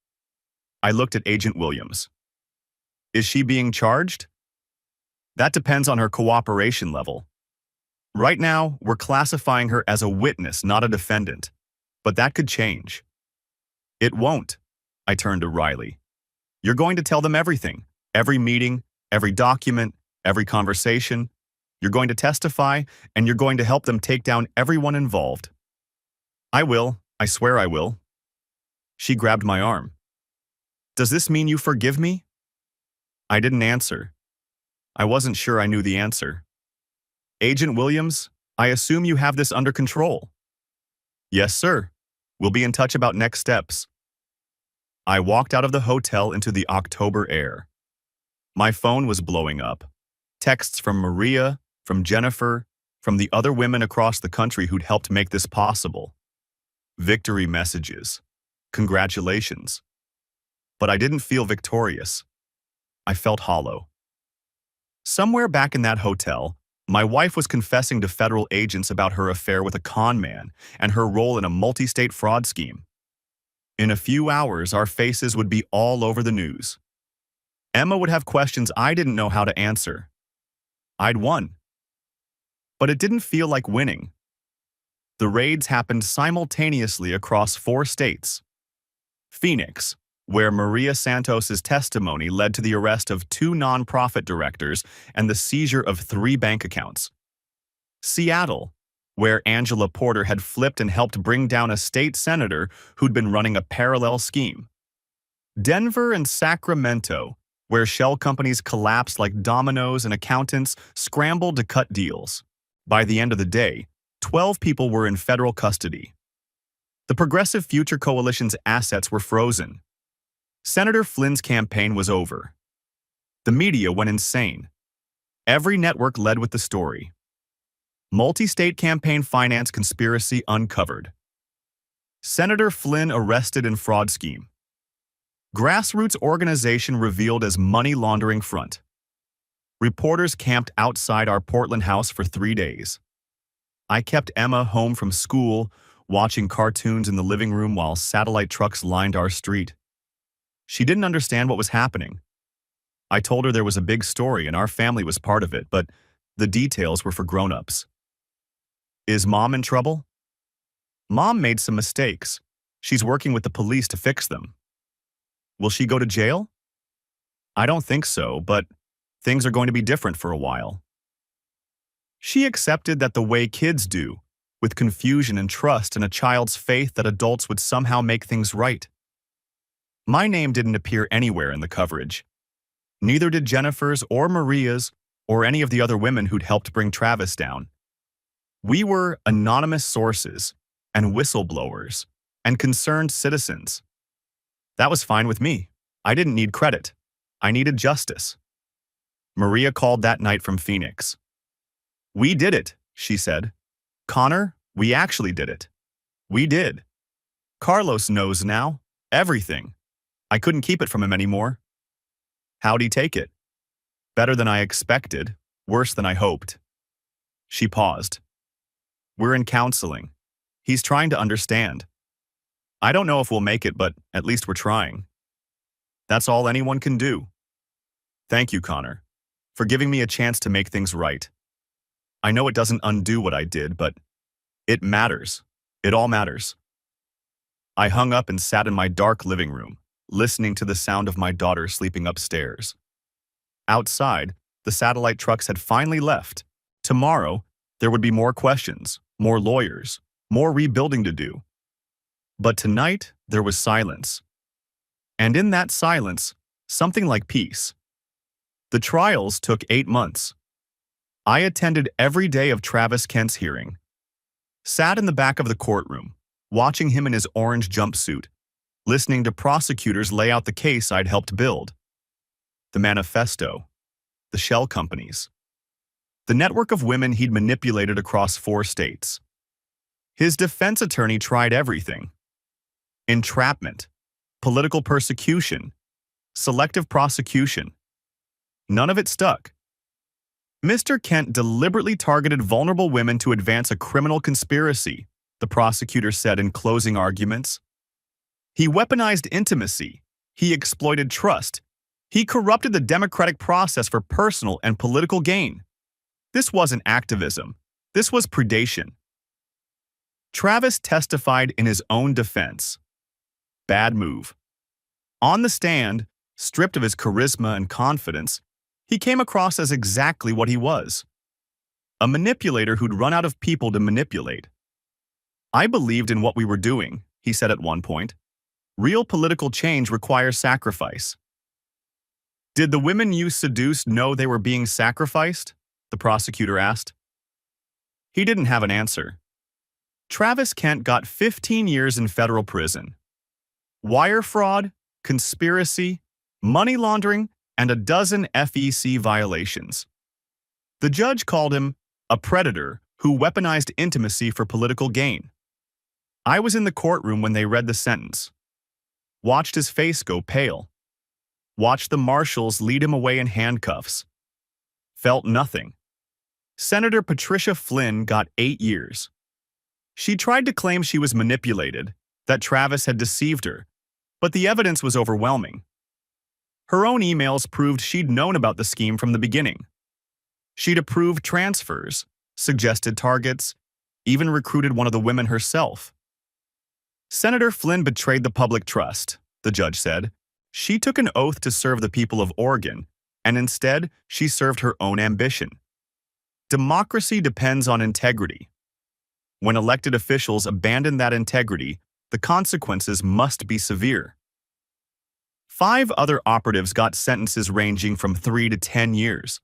I looked at Agent Williams. "Is she being charged?" "That depends on her cooperation level. Right now, we're classifying her as a witness, not a defendant. But that could change." "It won't." I turned to Riley. "You're going to tell them everything. Every meeting, every document, every conversation. You're going to testify, and you're going to help them take down everyone involved." "I will. I swear I will." She grabbed my arm. "Does this mean you forgive me?" I didn't answer. I wasn't sure I knew the answer. "Agent Williams, I assume you have this under control." "Yes, sir. We'll be in touch about next steps." I walked out of the hotel into the October air. My phone was blowing up. Texts from Maria, from Jennifer, from the other women across the country who'd helped make this possible. Victory messages. Congratulations. But I didn't feel victorious. I felt hollow. Somewhere back in that hotel, my wife was confessing to federal agents about her affair with a con man and her role in a multi-state fraud scheme. In a few hours, our faces would be all over the news. Emma would have questions I didn't know how to answer. I'd won. But it didn't feel like winning. The raids happened simultaneously across 4 states. Phoenix, where Maria Santos's testimony led to the arrest of 2 nonprofit directors and the seizure of 3 bank accounts. Seattle, where Angela Porter had flipped and helped bring down a state senator who'd been running a parallel scheme. Denver and Sacramento, where shell companies collapsed like dominoes and accountants scrambled to cut deals. By the end of the day, 12 people were in federal custody. The Progressive Future Coalition's assets were frozen. Senator Flynn's campaign was over. The media went insane. Every network led with the story. Multi-state campaign finance conspiracy uncovered. Senator Flynn arrested in fraud scheme. Grassroots organization revealed as money laundering front. Reporters camped outside our Portland house for 3 days. I kept Emma home from school, watching cartoons in the living room while satellite trucks lined our street. She didn't understand what was happening. I told her there was a big story and our family was part of it, but the details were for grown-ups. Is Mom in trouble? Mom made some mistakes. She's working with the police to fix them. Will she go to jail? I don't think so, but things are going to be different for a while. She accepted that the way kids do, with confusion and trust and a child's faith that adults would somehow make things right. My name didn't appear anywhere in the coverage. Neither did Jennifer's or Maria's or any of the other women who'd helped bring Travis down. We were anonymous sources and whistleblowers and concerned citizens. That was fine with me. I didn't need credit. I needed justice. Maria called that night from Phoenix. "We did it," she said. "Connor, we actually did it. We did. Carlos knows now. Everything. I couldn't keep it from him anymore." "How'd he take it?" "Better than I expected. Worse than I hoped." She paused. "We're in counseling. He's trying to understand. I don't know if we'll make it, but at least we're trying. That's all anyone can do. Thank you, Connor, for giving me a chance to make things right. I know it doesn't undo what I did, but it matters. It all matters." I hung up and sat in my dark living room, listening to the sound of my daughter sleeping upstairs. Outside, the satellite trucks had finally left. Tomorrow, there would be more questions, more lawyers, more rebuilding to do. But tonight, there was silence. And in that silence, something like peace. The trials took 8 months. I attended every day of Travis Kent's hearing. Sat in the back of the courtroom, watching him in his orange jumpsuit, listening to prosecutors lay out the case I'd helped build. The manifesto, the shell companies, the network of women he'd manipulated across 4 states. His defense attorney tried everything: entrapment, political persecution, selective prosecution. None of it stuck. Mr. Kent deliberately targeted vulnerable women to advance a criminal conspiracy, the prosecutor said in closing arguments. He weaponized intimacy. He exploited trust. He corrupted the democratic process for personal and political gain. This wasn't activism. This was predation. Travis testified in his own defense. Bad move. On the stand, stripped of his charisma and confidence, he came across as exactly what he was: a manipulator who'd run out of people to manipulate. "I believed in what we were doing," he said at one point. "Real political change requires sacrifice." "Did the women you seduced know they were being sacrificed?" the prosecutor asked. He didn't have an answer. Travis Kent got 15 years in federal prison. Wire fraud, conspiracy, money laundering, and a dozen FEC violations. The judge called him a predator who weaponized intimacy for political gain. I was in the courtroom when they read the sentence. Watched his face go pale. Watched the marshals lead him away in handcuffs. Felt nothing. Senator Patricia Flynn got 8 years. She tried to claim she was manipulated, that Travis had deceived her, but the evidence was overwhelming. Her own emails proved she'd known about the scheme from the beginning. She'd approved transfers, suggested targets, even recruited one of the women herself. Senator Flynn betrayed the public trust, the judge said. She took an oath to serve the people of Oregon, and instead, she served her own ambition. Democracy depends on integrity. When elected officials abandon that integrity, the consequences must be severe. 5 other operatives got sentences ranging from 3 to 10 years.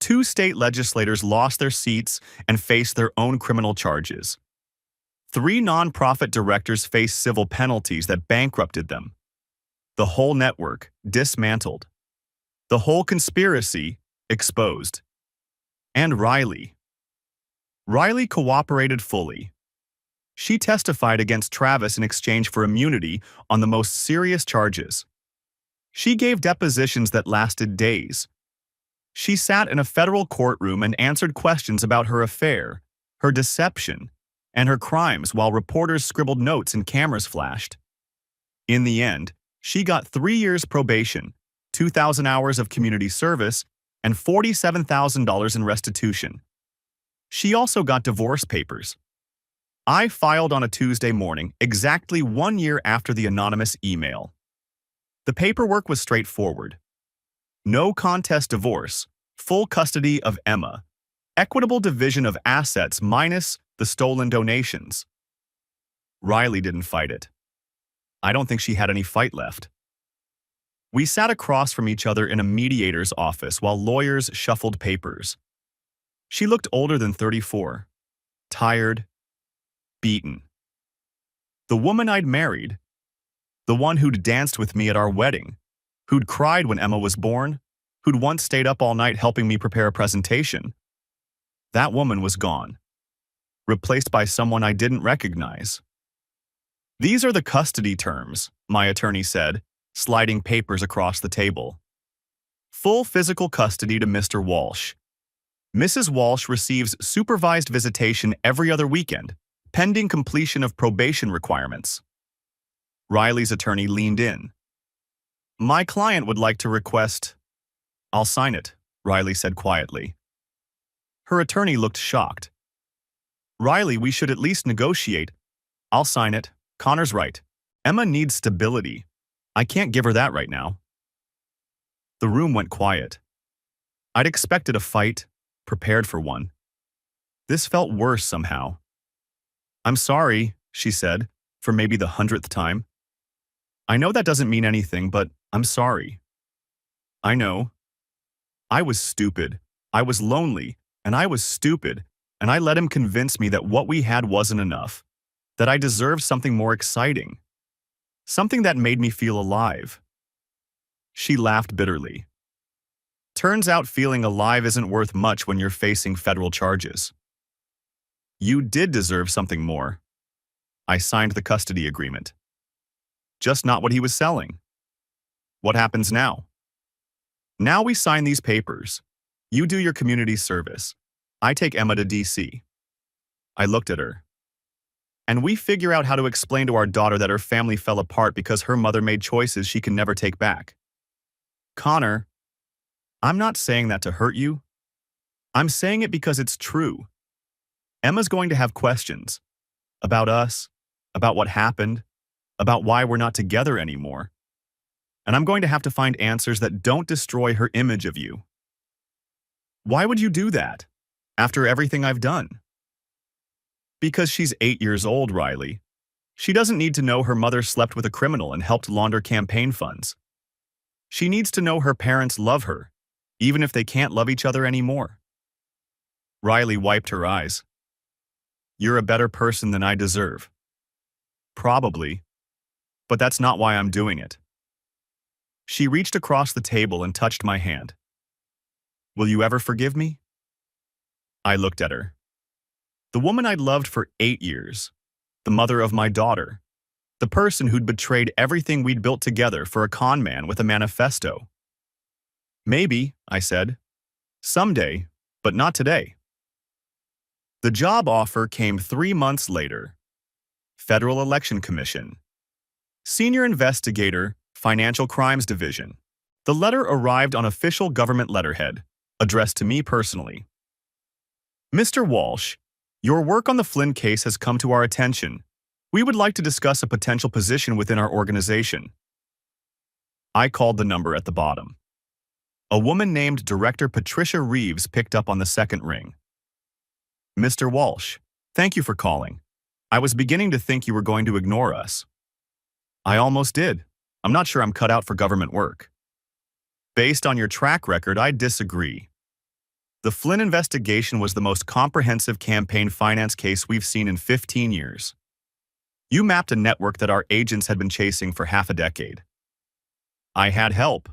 2 state legislators lost their seats and faced their own criminal charges. 3 nonprofit directors faced civil penalties that bankrupted them. The whole network dismantled. The whole conspiracy exposed. And Riley. Riley cooperated fully. She testified against Travis in exchange for immunity on the most serious charges. She gave depositions that lasted days. She sat in a federal courtroom and answered questions about her affair, her deception, and her crimes while reporters scribbled notes and cameras flashed. In the end, she got 3 years probation, 2,000 hours of community service, and $47,000 in restitution. She also got divorce papers. I filed on a Tuesday morning, exactly 1 year after the anonymous email. The paperwork was straightforward. No contest divorce, full custody of Emma, equitable division of assets minus the stolen donations. Riley didn't fight it. I don't think she had any fight left. We sat across from each other in a mediator's office while lawyers shuffled papers. She looked older than 34. tired, beaten. The woman I'd married, the one who'd danced with me at our wedding, who'd cried when Emma was born, who'd once stayed up all night helping me prepare a presentation, that woman was gone, replaced by someone I didn't recognize. These are the custody terms, my attorney said, sliding papers across the table. Full physical custody to Mr. Walsh. Mrs. Walsh receives supervised visitation every other weekend, pending completion of probation requirements. Riley's attorney leaned in. My client would like to request... I'll sign it, Riley said quietly. Her attorney looked shocked. Riley, we should at least negotiate. I'll sign it. Connor's right. Emma needs stability. I can't give her that right now. The room went quiet. I'd expected a fight, prepared for one. This felt worse somehow. I'm sorry, she said, for maybe the 100th time. I know that doesn't mean anything, but I'm sorry. I know. I was stupid. I was lonely, and I was stupid, and I let him convince me that what we had wasn't enough, that I deserved something more exciting, something that made me feel alive. She laughed bitterly. Turns out feeling alive isn't worth much when you're facing federal charges. You did deserve something more. I signed the custody agreement. Just not what he was selling. What happens now? Now we sign these papers. You do your community service. I take Emma to DC. I looked at her. And we figure out how to explain to our daughter that her family fell apart because her mother made choices she can never take back. Connor, I'm not saying that to hurt you. I'm saying it because it's true. Emma's going to have questions. About us, about what happened, about why we're not together anymore. And I'm going to have to find answers that don't destroy her image of you. Why would you do that, after everything I've done? Because she's 8 years old, Riley. She doesn't need to know her mother slept with a criminal and helped launder campaign funds. She needs to know her parents love her, even if they can't love each other anymore. Riley wiped her eyes. You're a better person than I deserve. Probably, but that's not why I'm doing it. She reached across the table and touched my hand. Will you ever forgive me? I looked at her. The woman I'd loved for 8 years, the mother of my daughter, the person who'd betrayed everything we'd built together for a con man with a manifesto. Maybe, I said. Someday, but not today. The job offer came 3 months later. Federal Election Commission. Senior Investigator, Financial Crimes Division. The letter arrived on official government letterhead, addressed to me personally. Mr. Walsh, your work on the Flynn case has come to our attention. We would like to discuss a potential position within our organization. I called the number at the bottom. A woman named Director Patricia Reeves picked up on the second ring. Mr. Walsh, thank you for calling. I was beginning to think you were going to ignore us. I almost did. I'm not sure I'm cut out for government work. Based on your track record, I disagree. The Flynn investigation was the most comprehensive campaign finance case we've seen in 15 years. You mapped a network that our agents had been chasing for half a decade. I had help.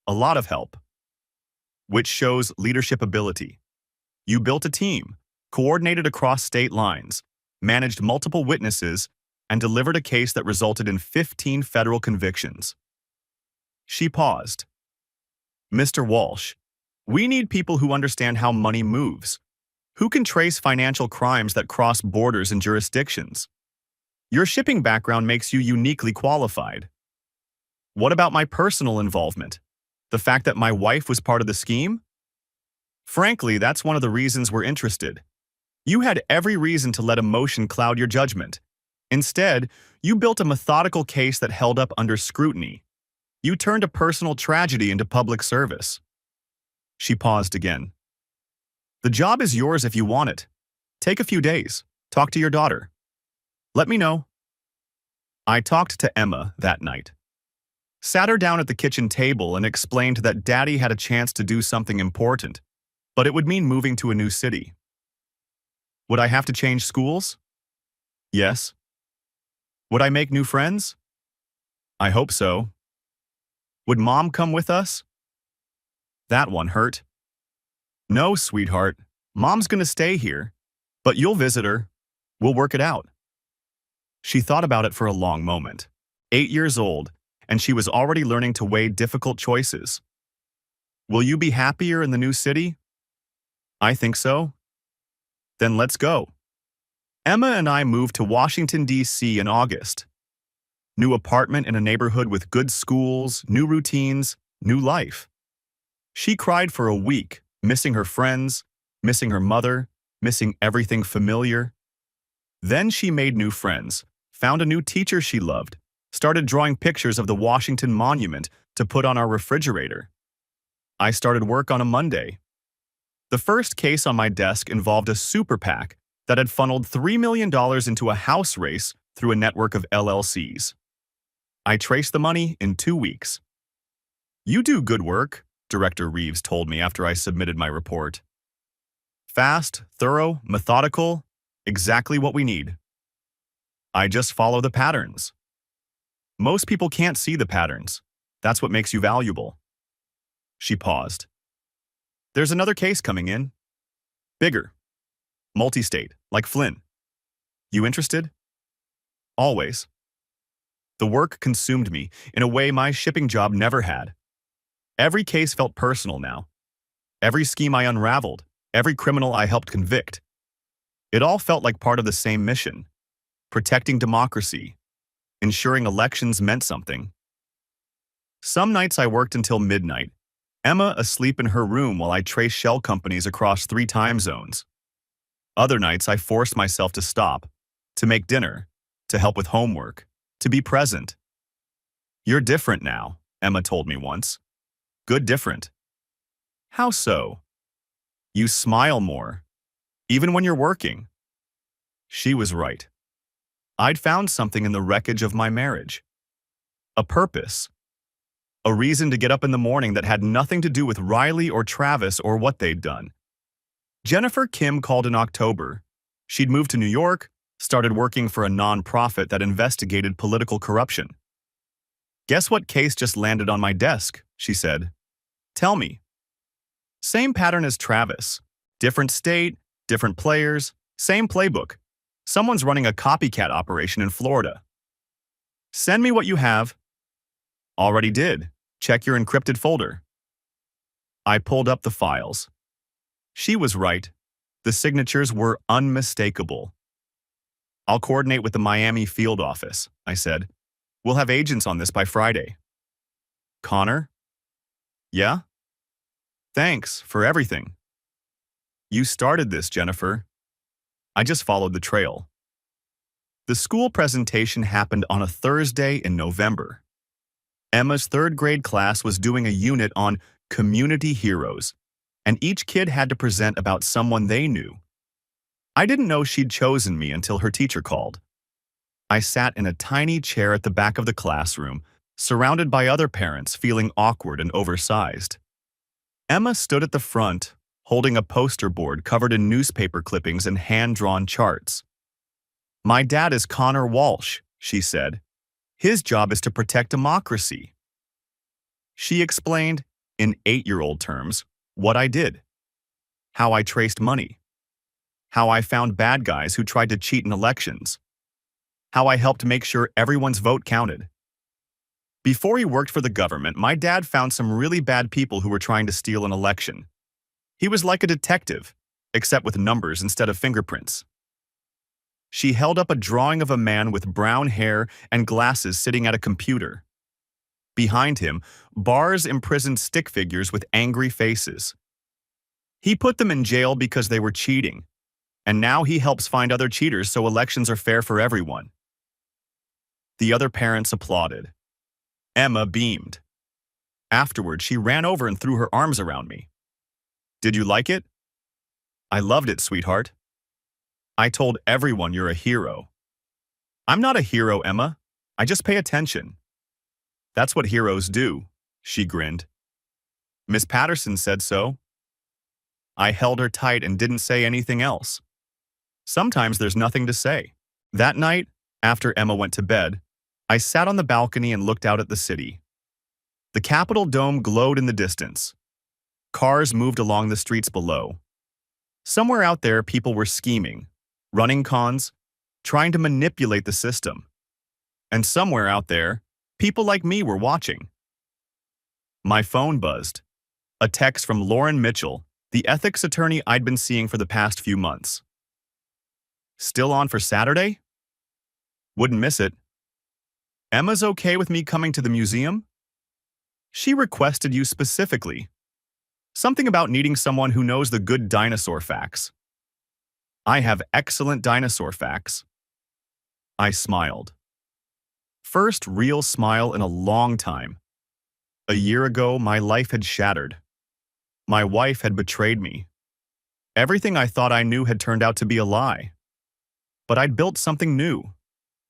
A lot of help. Which shows leadership ability. You built a team, coordinated across state lines, managed multiple witnesses, and delivered a case that resulted in 15 federal convictions. She paused. Mr. Walsh, we need people who understand how money moves, who can trace financial crimes that cross borders and jurisdictions. Your shipping background makes you uniquely qualified. What about my personal involvement? The fact that my wife was part of the scheme? Frankly, that's one of the reasons we're interested. You had every reason to let emotion cloud your judgment. Instead, you built a methodical case that held up under scrutiny. You turned a personal tragedy into public service. She paused again. The job is yours if you want it. Take a few days. Talk to your daughter. Let me know. I talked to Emma that night. Sat her down at the kitchen table and explained that Daddy had a chance to do something important, but it would mean moving to a new city. Would I have to change schools? Yes. Would I make new friends? I hope so. Would Mom come with us? That one hurt. No, sweetheart. Mom's gonna stay here. But you'll visit her. We'll work it out. She thought about it for a long moment. 8 years old, and she was already learning to weigh difficult choices. Will you be happier in the new city? I think so. Then let's go. Emma and I moved to Washington, D.C. in August. New apartment in a neighborhood with good schools, new routines, new life. She cried for a week, missing her friends, missing her mother, missing everything familiar. Then she made new friends, found a new teacher she loved, started drawing pictures of the Washington Monument to put on our refrigerator. I started work on a Monday. The first case on my desk involved a super PAC that had funneled $3 million into a house race through a network of LLCs. I traced the money in 2 weeks. You do good work, Director Reeves told me after I submitted my report. Fast, thorough, methodical, exactly what we need. I just follow the patterns. Most people can't see the patterns. That's what makes you valuable. She paused. There's another case coming in. Bigger. Multi-state, like Flynn. You interested? Always. The work consumed me in a way my shipping job never had. Every case felt personal now. Every scheme I unraveled, every criminal I helped convict. It all felt like part of the same mission: protecting democracy, ensuring elections meant something. Some nights I worked until midnight, Emma asleep in her room while I traced shell companies across 3 time zones. Other nights I forced myself to stop, to make dinner, to help with homework, to be present. You're different now, Emma told me once. Good different. How so? You smile more, even when you're working. She was right. I'd found something in the wreckage of my marriage. A purpose. A reason to get up in the morning that had nothing to do with Riley or Travis or what they'd done. Jennifer Kim called in October. She'd moved to New York, started working for a nonprofit that investigated political corruption. Guess what case just landed on my desk, she said. Tell me. Same pattern as Travis. Different state, different players, same playbook. Someone's running a copycat operation in Florida. Send me what you have. Already did. Check your encrypted folder. I pulled up the files. She was right. The signatures were unmistakable. I'll coordinate with the Miami field office, I said. We'll have agents on this by Friday. Connor? Yeah? Thanks for everything. You started this, Jennifer. I just followed the trail. The school presentation happened on a Thursday in November. Emma's 3rd grade class was doing a unit on community heroes, and each kid had to present about someone they knew. I didn't know she'd chosen me until her teacher called. I sat in a tiny chair at the back of the classroom, surrounded by other parents feeling awkward and oversized. Emma stood at the front, holding a poster board covered in newspaper clippings and hand-drawn charts. My dad is Connor Walsh, she said. His job is to protect democracy. She explained, in 8-year-old terms, what I did. How I traced money. How I found bad guys who tried to cheat in elections. How I helped make sure everyone's vote counted. Before he worked for the government, my dad found some really bad people who were trying to steal an election. He was like a detective, except with numbers instead of fingerprints. She held up a drawing of a man with brown hair and glasses sitting at a computer. Behind him, bars imprisoned stick figures with angry faces. He put them in jail because they were cheating, and now he helps find other cheaters so elections are fair for everyone. The other parents applauded. Emma beamed. Afterward, she ran over and threw her arms around me. Did you like it? I loved it, sweetheart. I told everyone you're a hero. I'm not a hero, Emma. I just pay attention. That's what heroes do, she grinned. Miss Patterson said so. I held her tight and didn't say anything else. Sometimes there's nothing to say. That night, after Emma went to bed, I sat on the balcony and looked out at the city. The Capitol dome glowed in the distance. Cars moved along the streets below. Somewhere out there, people were scheming, running cons, trying to manipulate the system. And somewhere out there, people like me were watching. My phone buzzed. A text from Lauren Mitchell, the ethics attorney I'd been seeing for the past few months. Still on for Saturday? Wouldn't miss it. Emma's okay with me coming to the museum? She requested you specifically. Something about needing someone who knows the good dinosaur facts. I have excellent dinosaur facts. I smiled. First real smile in a long time. A year ago, my life had shattered. My wife had betrayed me. Everything I thought I knew had turned out to be a lie. But I'd built something new.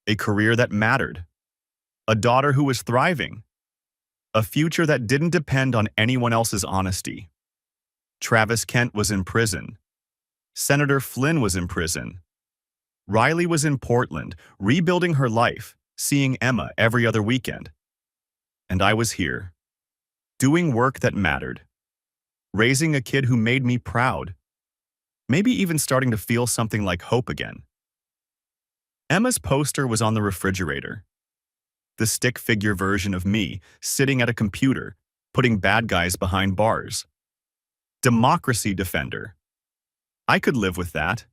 A career that mattered. A daughter who was thriving. A future that didn't depend on anyone else's honesty. Travis Kent was in prison. Senator Flynn was in prison. Riley was in Portland, rebuilding her life, seeing Emma every other weekend. And I was here, doing work that mattered, raising a kid who made me proud, maybe even starting to feel something like hope again. Emma's poster was on the refrigerator. The stick figure version of me, sitting at a computer, putting bad guys behind bars. Democracy defender. I could live with that.